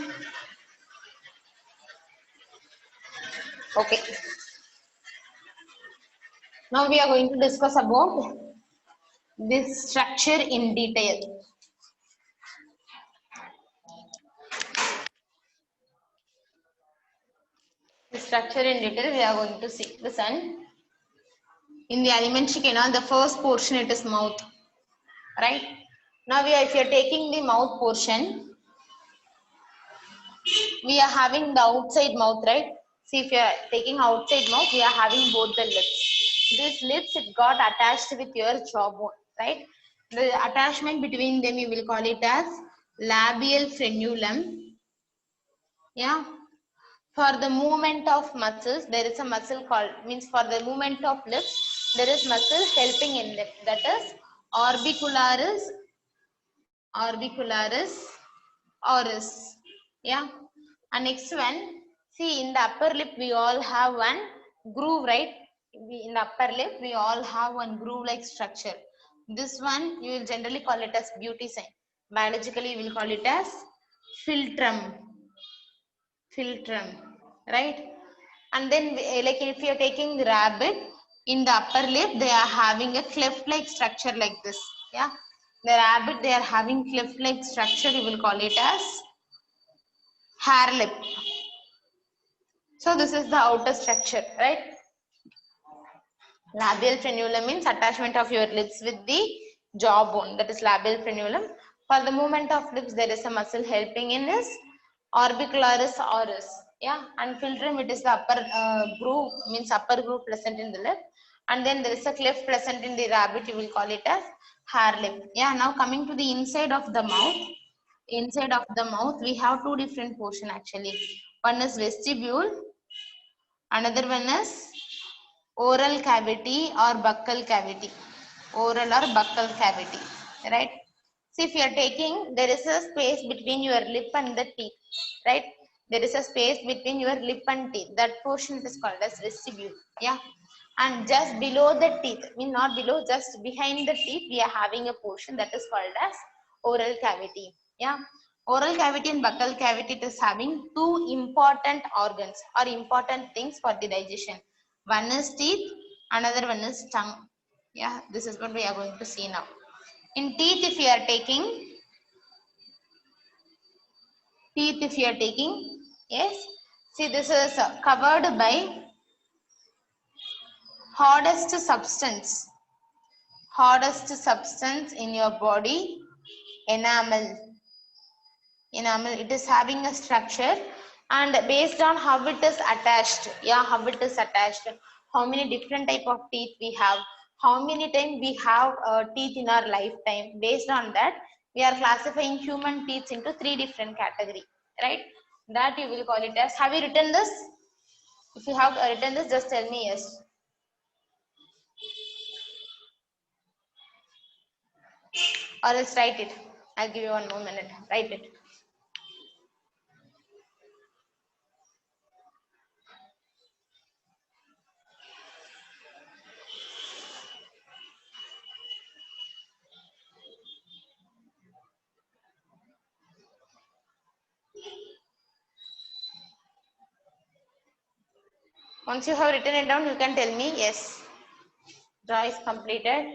Okay. Now we are going to discuss about this structure in detail. The structure in detail we are going to see. Listen. In the alimentary canal, the first portion it is mouth, right? Now if you are taking the mouth portion, we are having the outside mouth, right? See, if you are taking outside mouth, we are having both the lips. These lips, it got attached with your jawbone, right? The attachment between them, you will call it as labial frenulum. Yeah. For the movement of muscles, there is a muscle called, means for the movement of lips, there is muscle helping in them. That is orbicularis oris. Yeah. And next one, see, in the upper lip, we all have one groove, right? In the upper lip, we all have one groove-like structure. This one, you will generally call it as beauty sign. Biologically, we will call it as philtrum, right? And then, like if you are taking the rabbit, in the upper lip, they are having a cleft-like structure like this. Yeah. The rabbit, they are having cleft-like structure, you will call it as hair lip. So this is the outer structure, right? Labial frenulum means attachment of your lips with the jawbone. That is labial frenulum. For the movement of lips, there is a muscle helping in this orbicularis oris. Yeah, and philtrum, it is the upper groove, means upper groove present in the lip. And then there is a cleft present in the rabbit, you will call it as hair lip. Yeah, now coming to the inside of the mouth. Inside of the mouth, we have two different portions actually. One is vestibule, another one is oral cavity or buccal cavity. Oral or buccal cavity, right? See, if you are taking, there is a space between your lip and the teeth, right? There is a space between your lip and teeth. That portion is called as vestibule. Yeah. And just below the teeth, I mean not below, just behind the teeth, we are having a portion that is called as oral cavity. Yeah. Oral cavity and buccal cavity, it is having two important organs or important things for the digestion. One is teeth, another one is tongue. Yeah, this is what we are going to see now. In teeth, if you are taking, yes, see this is covered by hardest substance in your body, enamel. It is having a structure, and based on how it is attached, how many different type of teeth we have, how many times we have teeth in our lifetime. Based on that, we are classifying human teeth into 3 different categories, right? That you will call it as, have you written this? If you have written this, just tell me yes. Or else write it. I'll give you 1 more minute. Write it. Once you have written it down, you can tell me yes. Draw is completed.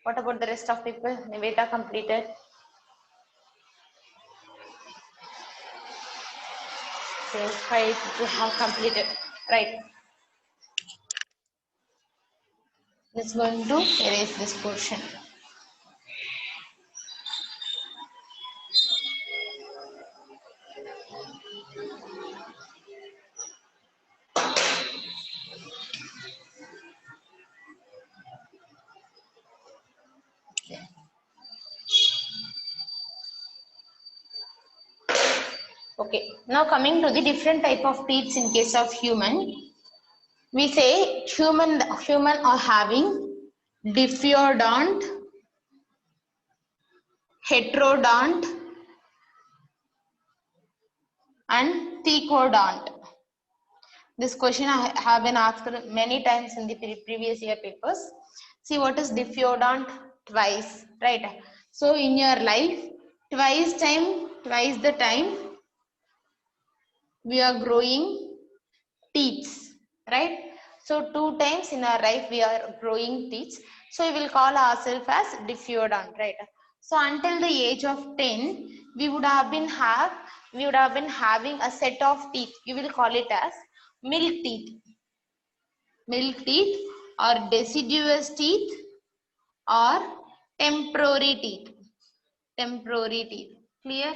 What about the rest of people? Niveta completed. So 5 people have completed. Right. Let's going to erase this portion. Okay. Now coming to the different type of teeth in case of human. We say human are having diffeodont, heterodont, and thecodont. This question I have been asked many times in the previous year papers. See, what is diffeodont? Twice, right? So in your life, twice the time we are growing teeth, right? So 2 times in our life we are growing teeth. So we will call ourselves as diffeodont, right? So until the age of 10, we would have been having a set of teeth. You will call it as milk teeth or deciduous teeth or temporary teeth. Clear?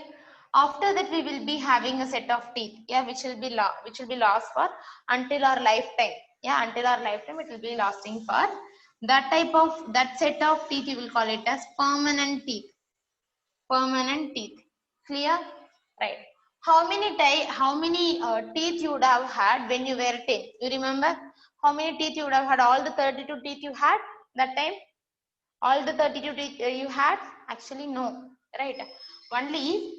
After that, we will be having a set of teeth, yeah, which will be lost for until our lifetime. Yeah, until our lifetime, it will be lasting for that set of teeth. You will call it as permanent teeth. Clear? Right. How many teeth you would have had when you were 10? You remember how many teeth you would have had? All the 32 teeth you had that time? All the 32 teeth you had? Actually, no. Right. Only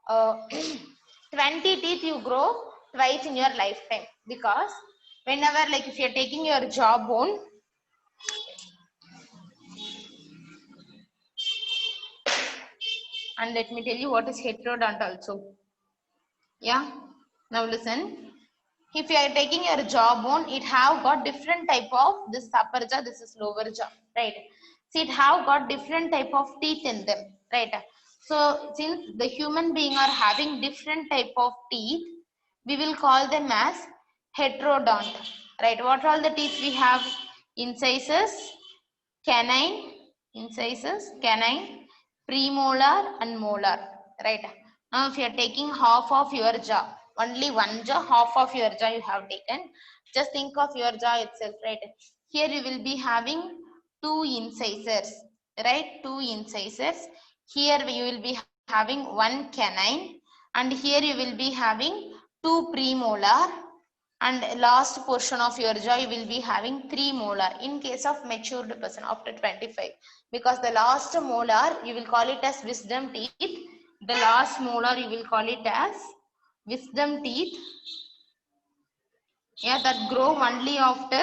20 teeth you grow twice in your lifetime, because whenever, like, if you're taking your jawbone, and let me tell you what is heterodont also. Yeah. Now listen. If you are taking your jawbone, it have got different type of, this upper jaw, this is lower jaw, right? See, it have got different type of teeth in them, right? So since the human being are having different type of teeth, we will call them as heterodont, right? What are all the teeth we have? Incisors, canine, premolar and molar, right? Now if you are taking half of your jaw, only one jaw, half of your jaw you have taken, just think of your jaw itself, right? Here you will be having 2 incisors, right? 2 incisors. Here you will be having 1 canine, and here you will be having 2 premolar, and last portion of your jaw you will be having 3 molar in case of matured person after 25, because the last molar you will call it as wisdom teeth, The last molar you will call it as wisdom teeth. Yeah, that grow only after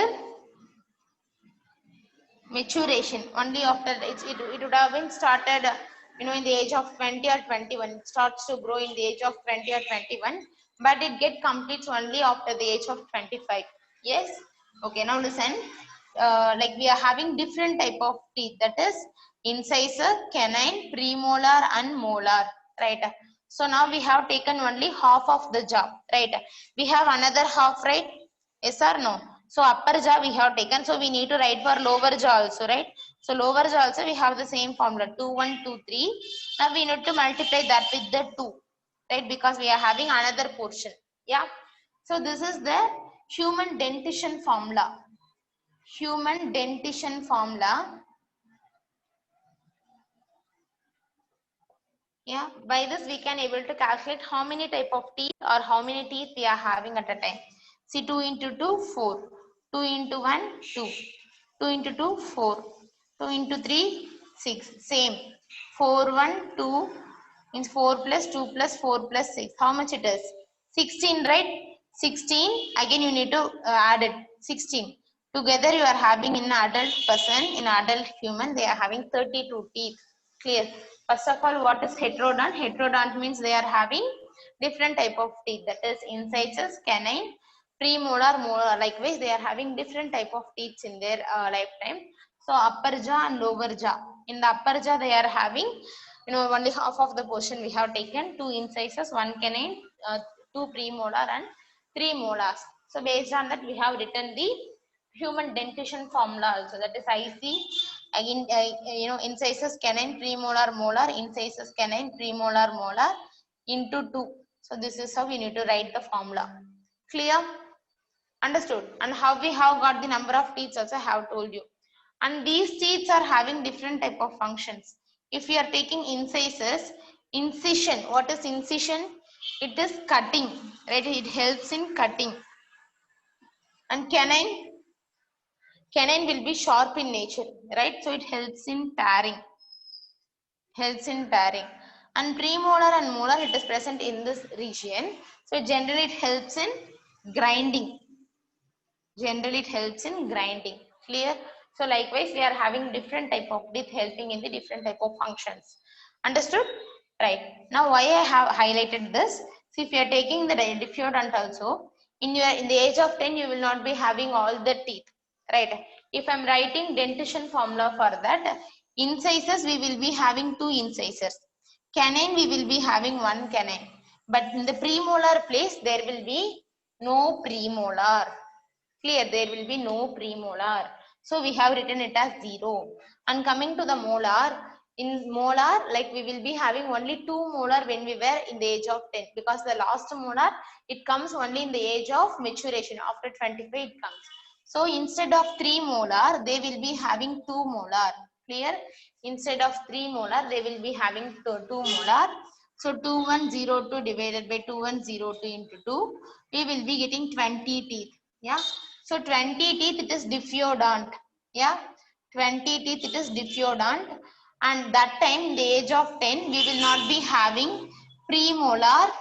maturation, only after it would have been started, in the age of 20 or 21. It starts to grow in the age of 20 or 21, but it get completes only after the age of 25. Yes. Okay, now listen. Like we are having different type of teeth, that is incisor, canine, premolar and molar, right? So now we have taken only half of the jaw, right? We have another half, right? Yes or no? So upper jaw we have taken, so we need to write for lower jaw also, right? So lower jaw also we have the same formula, 2 1 2 3. Now we need to multiply that with the 2, right? Because we are having another portion. Yeah. So this is the human dentition formula. Human dentition formula. Yeah, by this we can able to calculate how many type of teeth or how many teeth we are having at a time. See, 2 into 2, 4. 2 into 1, 2. 2 into 2, 4. 2 into 3, 6. Same. 4, 1, 2 means 4 plus 2 plus 4 plus 6. How much it is? 16, right? 16. Again you need to add it. 16. Together you are having in adult person, in adult human, they are having 32 teeth. Clear? First of all, what is heterodont? Heterodont means they are having different type of teeth, that is incisors, canine, premolar, molar. Likewise, they are having different type of teeth in their lifetime. So upper jaw and lower jaw. In the upper jaw, they are having, only half of the portion we have taken, 2 incisors, 1 canine, 2 premolar and 3 molars. So based on that, we have written the human dentition formula also, that is IC. Again, incisors, canine, premolar, molar, incisors, canine, premolar, molar into 2. So this is how we need to write the formula. Clear? Understood? And how we have got the number of teeth also I have told you. And these teeth are having different type of functions. If you are taking incisors, incision. What is incision? It is cutting, right? It helps in cutting. And canine will be sharp in nature, right? So it helps in tearing. And premolar and molar, it is present in this region. So generally it helps in grinding. Clear? So likewise, we are having different type of teeth helping in the different type of functions. Understood? Right. Now why I have highlighted this? See, if you are taking the diffeodont also, in the age of 10, you will not be having all the teeth. Right. If I'm writing dentition formula for that, incisors we will be having 2 incisors. Canine we will be having 1 canine. But in the premolar place, there will be no premolar. Clear, there will be no premolar. So we have written it as 0. And coming to the molar, in molar, like we will be having only 2 molar when we were in the age of 10, because the last molar, it comes only in the age of maturation. After 25 it comes. So instead of 3 molar, they will be having 2 molar. Clear? Instead of 3 molar, they will be having 2 molar. So 2102 divided by 2102 into 2, we will be getting 20 teeth. Yeah. So 20 teeth, it is diffeodont. Yeah. 20 teeth, it is diffeodont. And that time, in the age of 10, we will not be having premolar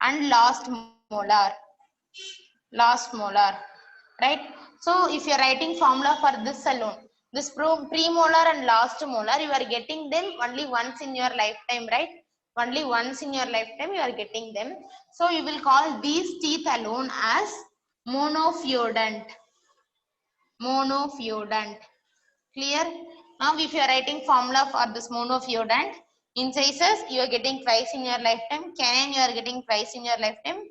and last molar. Right? So if you are writing formula for this alone, this premolar and last molar, you are getting them only once in your lifetime, right? Only once in your lifetime you are getting them. So you will call these teeth alone as monophyodont. Clear? Now if you are writing formula for this monophyodont, incisors you are getting twice in your lifetime, canine you are getting twice in your lifetime,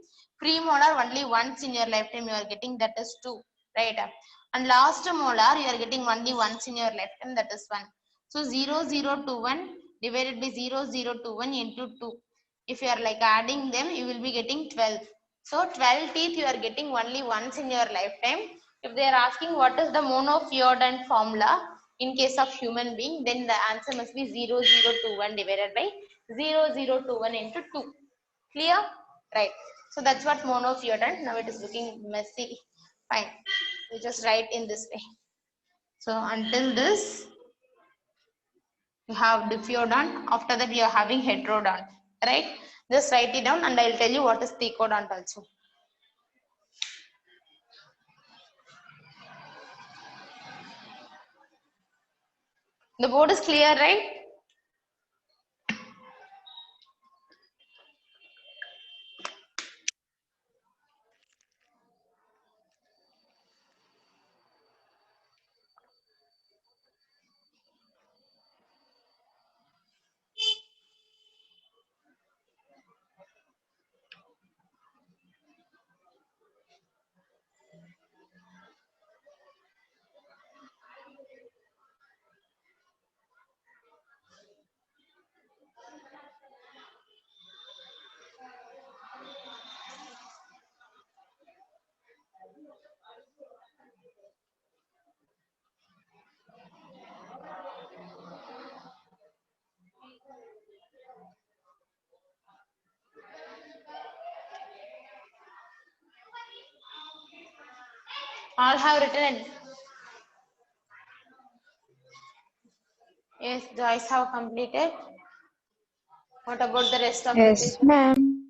premolar only once in your lifetime you are getting, that is 2, right? And last molar you are getting only once in your lifetime, that is 1. So 0021 divided by 0021 into 2. If you are like adding them, you will be getting 12. So 12 teeth you are getting only once in your lifetime. If they are asking what is the monophyodont formula in case of human being, then the answer must be 0021 divided by 0021 into 2. Clear? Right. So that's what monophyodont. Now it is looking messy. Fine. We just write in this way. So until this, You have diphyodont. After that, you are having heterodont. Right? Just write it down, and I will tell you what is thecodont also. The board is clear, right? All have written. Yes, Joyce have completed. What about the rest of the Yes, people? ma'am.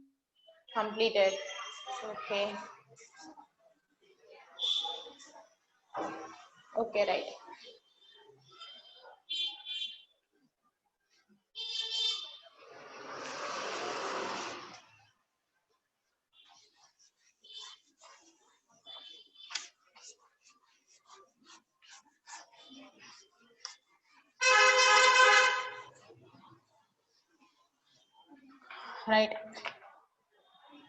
Completed. Okay. Okay, right. Right.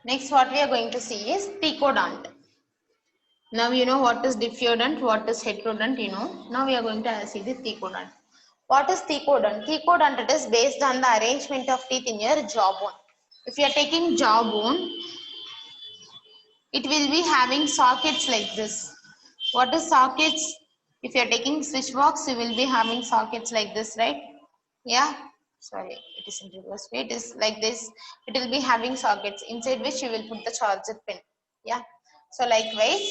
Next, what we are going to see is thecodont. Now you know what is diphyodont, what is heterodont, you know. Now we are going to see the thecodont. What is thecodont? Thecodont, it is based on the arrangement of teeth in your jawbone. If you are taking jawbone, it will be having sockets like this. What is sockets? If you are taking switch box, you will be having sockets like this, right? Yeah. Sorry, it is in reverse way. It is like this. It will be having sockets inside which you will put the charger pin. Yeah. So likewise,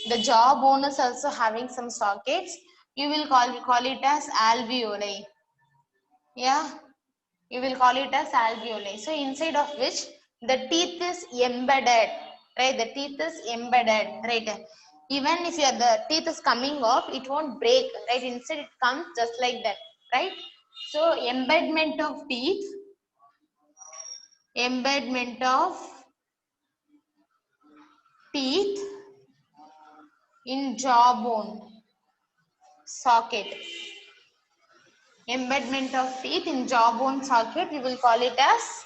the jawbone is also having some sockets. You will call it as alveoli. Yeah. You will call it as alveoli. So inside of which the teeth is embedded, right? The teeth is embedded, right? Even if the teeth is coming off, it won't break, right? Instead, it comes just like that, right? So embedment of teeth, embedment of teeth in jawbone socket. Embedment of teeth in jawbone socket, we will call it as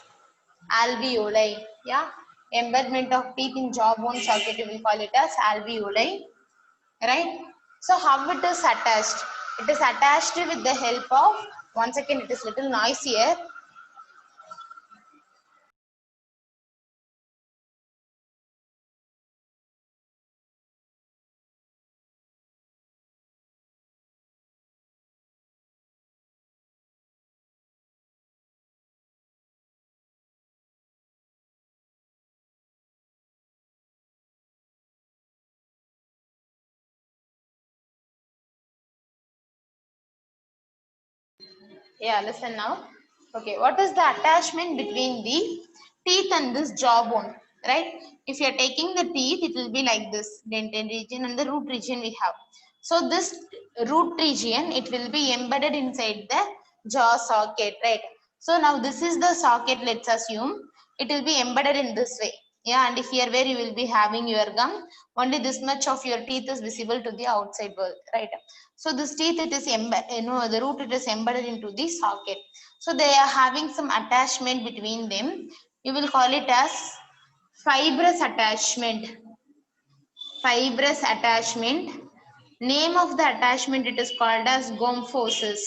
alveoli. Yeah, embedment of teeth in jawbone socket, we will call it as alveoli. Right? So how it is attached? It is attached with the help of, one second, it is little noise here. Yeah, listen now. Okay, what is the attachment between the teeth and this jawbone? Right? If you are taking the teeth, it will be like this dentin region and the root region we have. So this root region, it will be embedded inside the jaw socket, right? So now this is the socket, let's assume. It will be embedded in this way. Yeah, and if here where you will be having your gum, only this much of your teeth is visible to the outside world, right? So this teeth, it is the root, it is embedded into the socket. So they are having some attachment between them. You will call it as fibrous attachment. Fibrous attachment. Name of the attachment, it is called as gomphosis.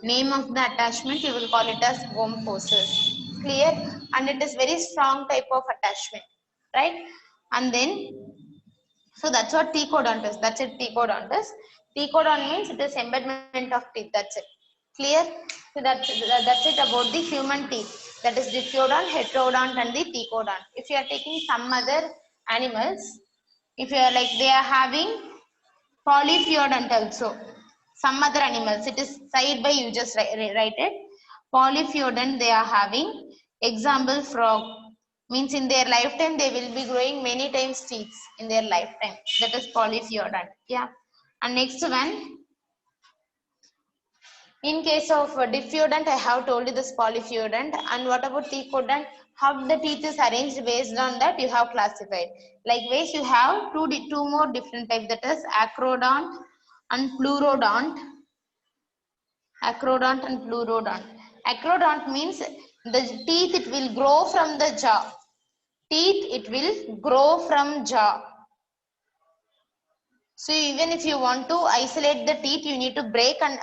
Name of the attachment, you will call it as gomphosis. Clear? And it is very strong type of attachment, right? And then, so that's what thecodont is. That's it, thecodont is. Thecodont means it is embedment of teeth. That's it. Clear? So that's it about the human teeth. That is diphyodont, heterodont, and the thecodont. If you are taking some other animals, if you are like, they are having polyphyodont also. some other animals. It is side by, you just write it. Polyphyodont they are having. Example, frog. Means in their lifetime they will be growing many times teeth in their lifetime. That is polyphyodont. Yeah. And next one, in case of diffeodont, I have told you this polyphyodont. And what about thecodont? How the teeth is arranged, based on that you have classified. Likewise, you have two more different types, that is acrodont and pleurodont. Acrodont and pleurodont. Acrodont means the teeth, it will grow from the jaw. Teeth, it will grow from jaw. So even if you want to isolate the teeth, you need to break and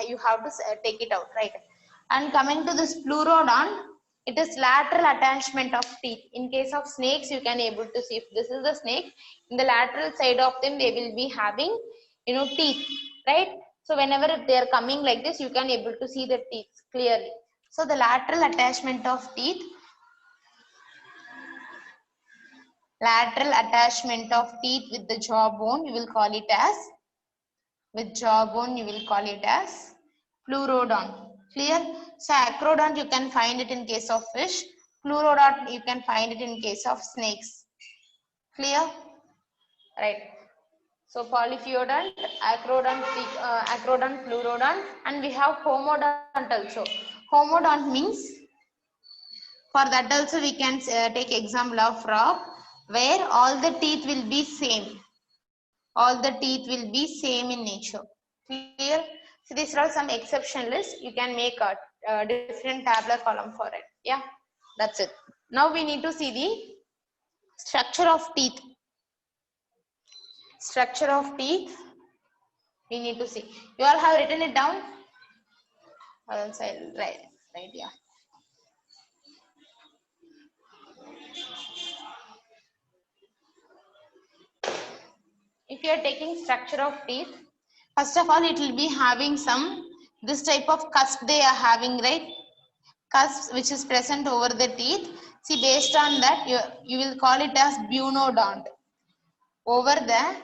you have to take it out, right? And coming to this pleurodont, it is lateral attachment of teeth. In case of snakes, you can able to see, if this is the snake, in the lateral side of them, they will be having, teeth, right? So whenever they are coming like this, you can able to see the teeth clearly. So the lateral attachment of teeth, lateral attachment of teeth with the jawbone, you will call it as, with jawbone, you will call it as pleurodont. Clear? So acrodont, you can find it in case of fish. Pleurodont, you can find it in case of snakes. Clear? Right. So polyphyodont, acrodont, acrodont, pleurodont, and we have homodont also. Homodont means, for that also we can take example of frog, where all the teeth will be same. All the teeth will be same in nature. Clear? So these are all some exception list. You can make a different tabular column for it. Yeah, that's it. Now we need to see the structure of teeth. Structure of teeth, we need to see. You all have written it down? Or else I'll write, yeah. If you are taking structure of teeth, first of all, it will be having some, this type of cusp they are having, right? Cusp which is present over the teeth. See, based on that, you will call it as buenodont. Over the,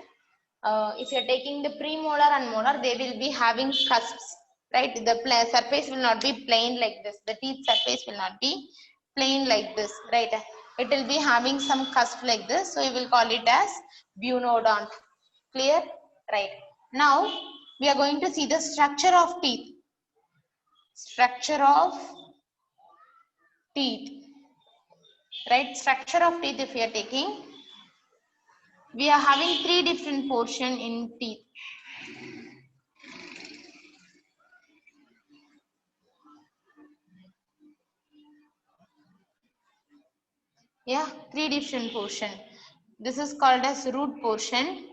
if you are taking the premolar and molar, they will be having cusps, right? The surface will not be plain like this. The teeth surface will not be plain like this, right? It will be having some cusp like this. So you will call it as buenodont. Clear? Right. Now we are going to see the structure of teeth. Structure of teeth. Right? Structure of teeth, if we are taking, we are having three different portions in teeth. Yeah, three different portion. This is called as root portion.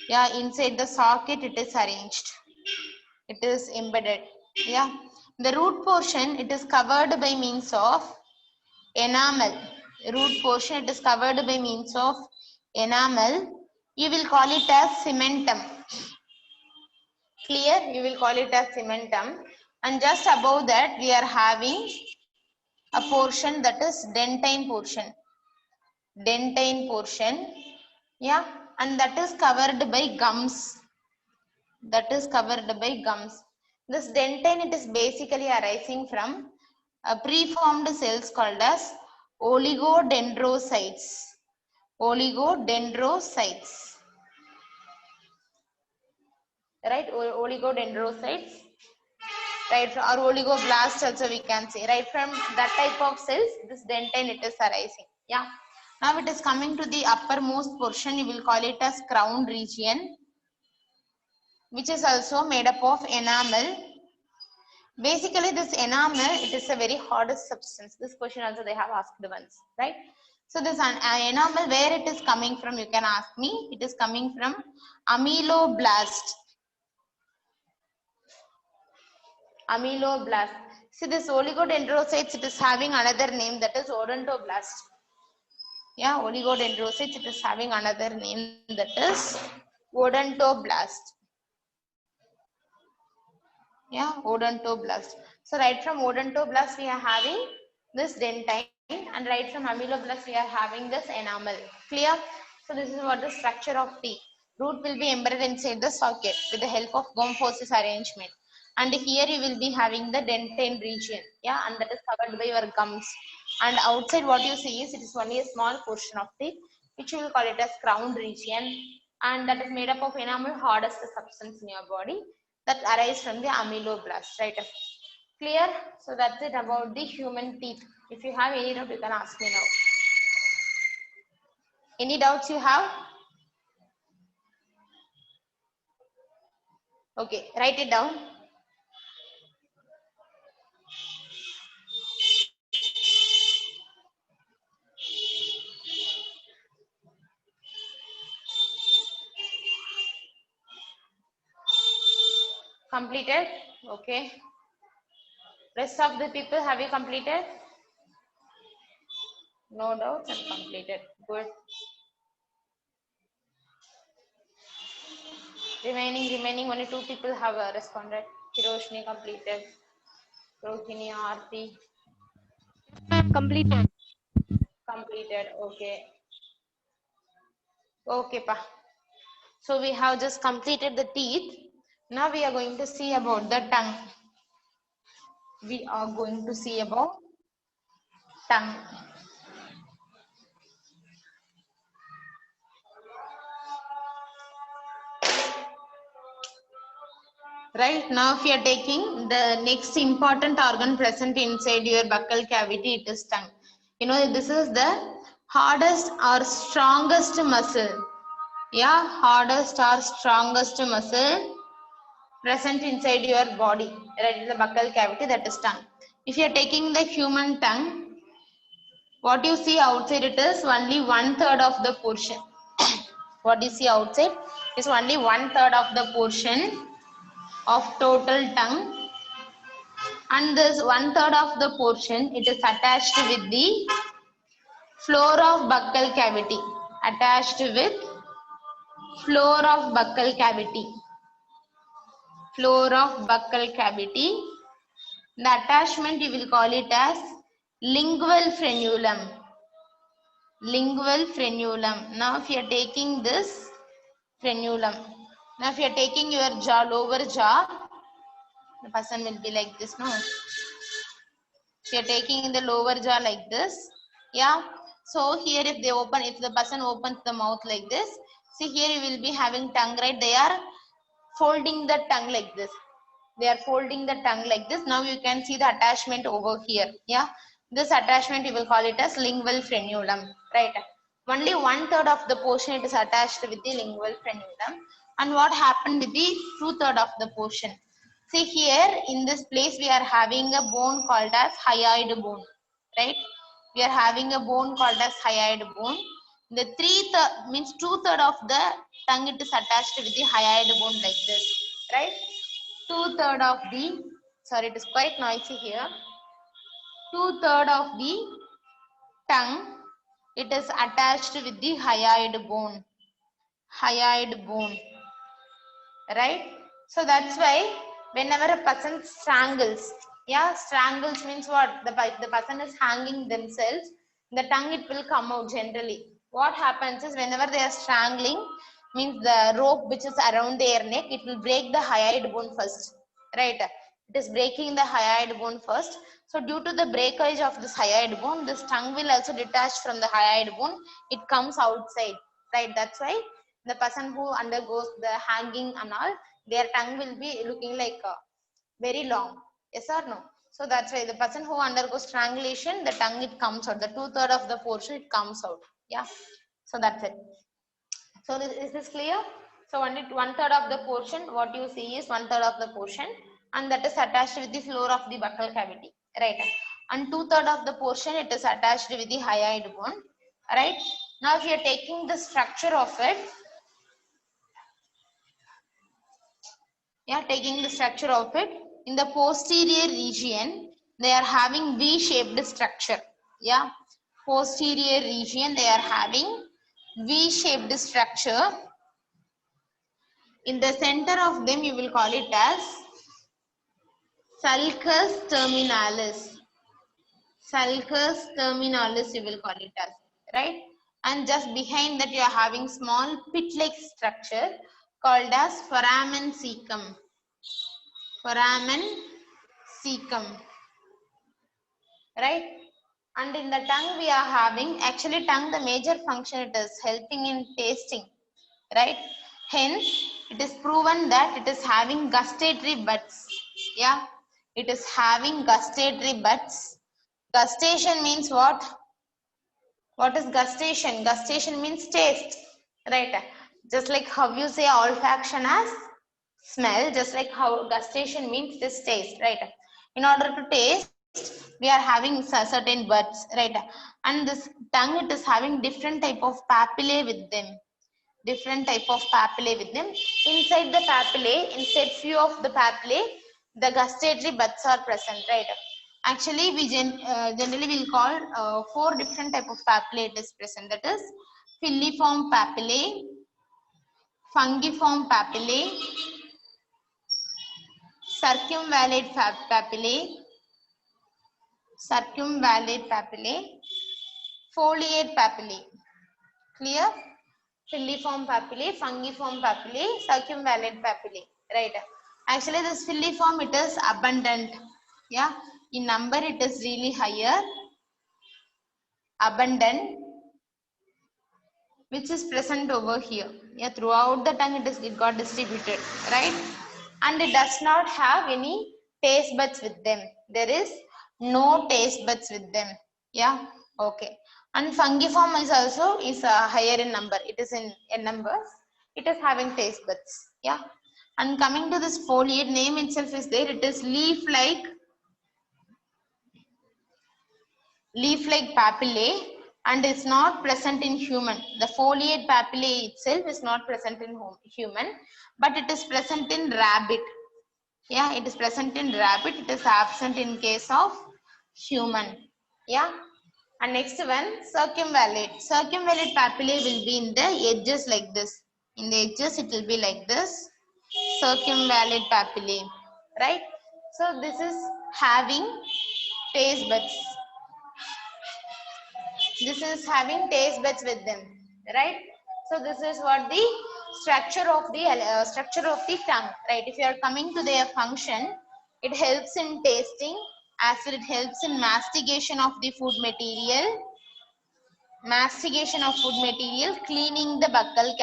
Yeah, inside the socket it is arranged. It is embedded. Yeah, the root portion, it is covered by means of enamel. Root portion, it is covered by means of enamel. You will call it as cementum. Clear? You will call it as cementum. And just above that, we are having a portion, that is dentine portion. Dentine portion. Yeah, and that is covered by gums. That is covered by gums. This dentine, it is basically arising from preformed cells called as oligodendrocytes. Oligodendrocytes. Right? Oligodendrocytes. Right? Or oligoblasts also we can say. Right? From that type of cells, this dentine, it is arising. Yeah. Now it is coming to the uppermost portion. You will call it as crown region, which is also made up of enamel. Basically, this enamel, it is a very hardest substance. This question also they have asked once, right? So this enamel, where it is coming from, you can ask me. It is coming from ameloblast. Ameloblast. See, this oligodendrocytes, it is having another name, that is odontoblast. Yeah, oligodendrocytes, it is having another name, that is odontoblast. Yeah, odontoblast. So right from odontoblast we are having this dentine, and right from ameloblast we are having this enamel. Clear? So this is what the structure of teeth. Root will be embedded inside the socket with the help of gum forceps arrangement. And here you will be having the dentine region, yeah, and that is covered by your gums. And outside what you see is it is only a small portion of teeth, which we will call it as crown region, and that is made up of enamel, hardest substance in your body that arise from the ameloblast, right? Clear? So that's it about the human teeth. If you have any doubt, you can ask me now. Any doubts you have? Okay, write it down. Completed? Okay. Rest of the people, have you completed? No doubts and completed. Good. Remaining only 2 people have responded. Hiroshni completed. Rohini, Aarti Ma'am, completed. completed. Okay. Okay, pa. So we have just completed the teeth. Now we are going to see about the tongue. We are going to see about tongue. Right now, if you are taking the next important organ present inside your buccal cavity, it is tongue. You know, this is the hardest or strongest muscle. Yeah, hardest or strongest muscle present inside your body, right? In the buccal cavity, that is tongue. If you are taking the human tongue, what you see outside, it is only 1/3 of the portion. What you see outside is only 1/3 of the portion of total tongue, and this 1/3 of the portion, it is attached with the floor of buccal cavity. Attached with floor of buccal cavity. Floor of buccal cavity. The attachment you will call it as lingual frenulum. Lingual frenulum. Now if you are taking this frenulum, now if you are taking your jaw, lower jaw, the person will be like this, no? If you are taking the lower jaw like this, yeah. So here if they open, if the person opens the mouth like this, see here you will be having tongue, right? They are folding the tongue like this. They are folding the tongue like this. Now you can see the attachment over here, yeah. This attachment you will call it as lingual frenulum, right? Only 1/3 of the portion it is attached with the lingual frenulum. And what happened with the 2/3 of the portion? See here in this place we are having a bone called as hyoid bone, right? We are having a bone called as hyoid bone. The 3/3 means 2/3 of the tongue it is attached with the hyoid bone like this, right? 2/3 of the, sorry, it is quite noisy here. 2/3 of the tongue it is attached with the hyoid bone. Hyoid bone, right? So that's why whenever a person strangles, yeah, strangles means what? The person is hanging themselves, the tongue it will come out generally. What happens is whenever they are strangling, means the rope which is around their neck, it will break the hyoid bone first, right? It is breaking the hyoid bone first. So due to the breakage of this hyoid bone, this tongue will also detach from the hyoid bone. It comes outside, right? That's why the person who undergoes the hanging and all, their tongue will be looking like very long. Yes or no? So that's why the person who undergoes strangulation, the tongue it comes out. The 2/3 of the portion it comes out. Yeah. So that's it. So is this clear? So only 1/3 of the portion, what you see is 1/3 of the portion, and that is attached with the floor of the buccal cavity, right? And 2/3 of the portion it is attached with the hyoid bone, right? Now if you are taking the structure of it, yeah, taking the structure of it, in the posterior region they are having V-shaped structure. Yeah, posterior region they are having V-shaped structure. In the center of them you will call it as sulcus terminalis. Sulcus terminalis you will call it as, right? and just behind that you are having small pit-like structure called as foramen cecum. Foramen cecum, right? And in the tongue we are having, actually tongue, the major function it is helping in tasting, right? Hence it is proven that it is having gustatory buds. Yeah, it is having gustatory buds. Gustation means what? What is gustation? Gustation means taste, right? Just like how you say olfaction as smell, just like how gustation means this taste, right? In order to taste, we are having certain buds, right? And this tongue, it is having different type of papillae with them. Different type of papillae with them. Inside the papillae, inside few of the papillae, the gustatory buds are present, right? Actually, we generally will call 4 different type of papillae it is present. That is filiform papillae, fungiform papillae, circumvallate papillae, foliate papillae. Clear? Filiform papillae, fungiform papillae, circumvallate papillae. Right. Actually, this filiform, it is abundant. Yeah. In number, it is really higher. Abundant, which is present over here. Yeah. Throughout the tongue, it got distributed. Right. And it does not have any taste buds with them. There is no taste buds with them. Yeah. Okay. And fungiform is also higher in number. It is in numbers. It is having taste buds. Yeah. And coming to this foliate, name itself is there. It is leaf-like papillae and is not present in human. The foliate papillae itself is not present in human, but it is present in rabbit. Yeah, it is present in rabbit. It is absent in case of human. Yeah. And next one, circumvallate. Circumvallate papillae will be in the edges like this. In the edges, it will be like this. Circumvallate papillae. Right? So this is having taste buds. This is having taste buds with them. Right? So this is what the structure of the tongue. Right? If you are coming to their function, it helps in tasting, as well it helps in mastication of the food material. Cleaning the buccal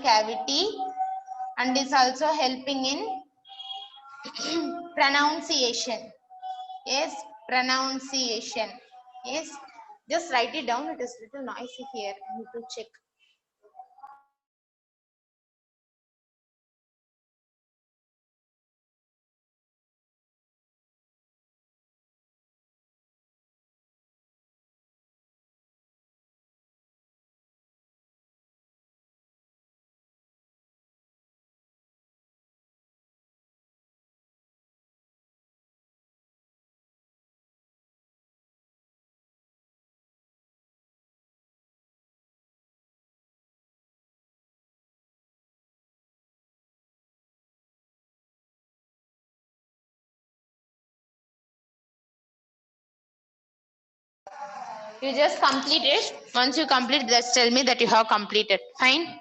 cavity, and is also helping in pronunciation. Yes, pronunciation. Yes, just write it down. It is little noisy here. I need to check. You just complete it. Once you complete, just tell me that you have completed. Fine.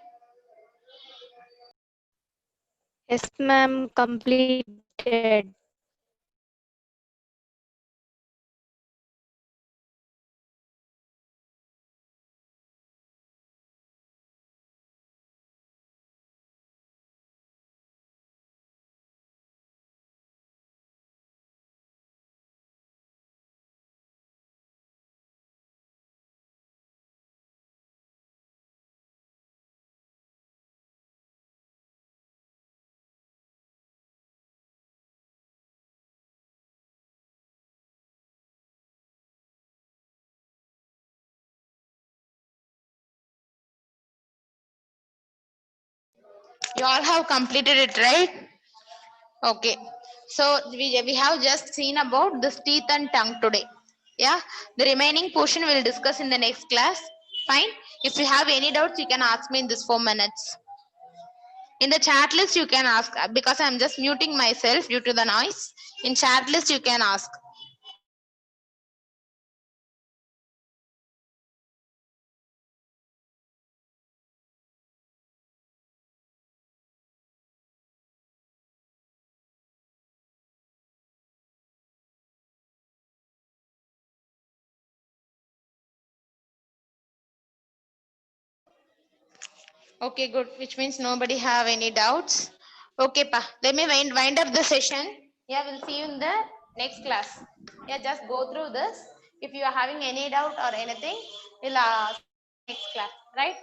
Yes, ma'am. Completed. You all have completed it, right? Okay. So we have just seen about this teeth and tongue today. Yeah. The remaining portion we'll discuss in the next class. Fine. If you have any doubts, you can ask me in this 4 minutes. In the chat list, you can ask, because I'm just muting myself due to the noise. In chat list, you can ask. Okay, good. Which means nobody have any doubts. Okay, pa. Let me wind up the session. Yeah, we'll see you in the next class. Yeah, just go through this. If you are having any doubt or anything, we'll next class, right?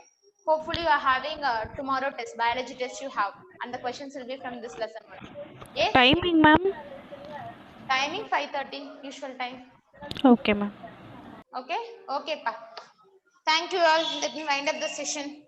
Hopefully, you are having a tomorrow test, biology test you have, and the questions will be from this lesson only. Yes. Timing, ma'am? Timing 5:30, usual time. Okay, ma'am. Okay. Okay, pa. Thank you all. Let me wind up the session.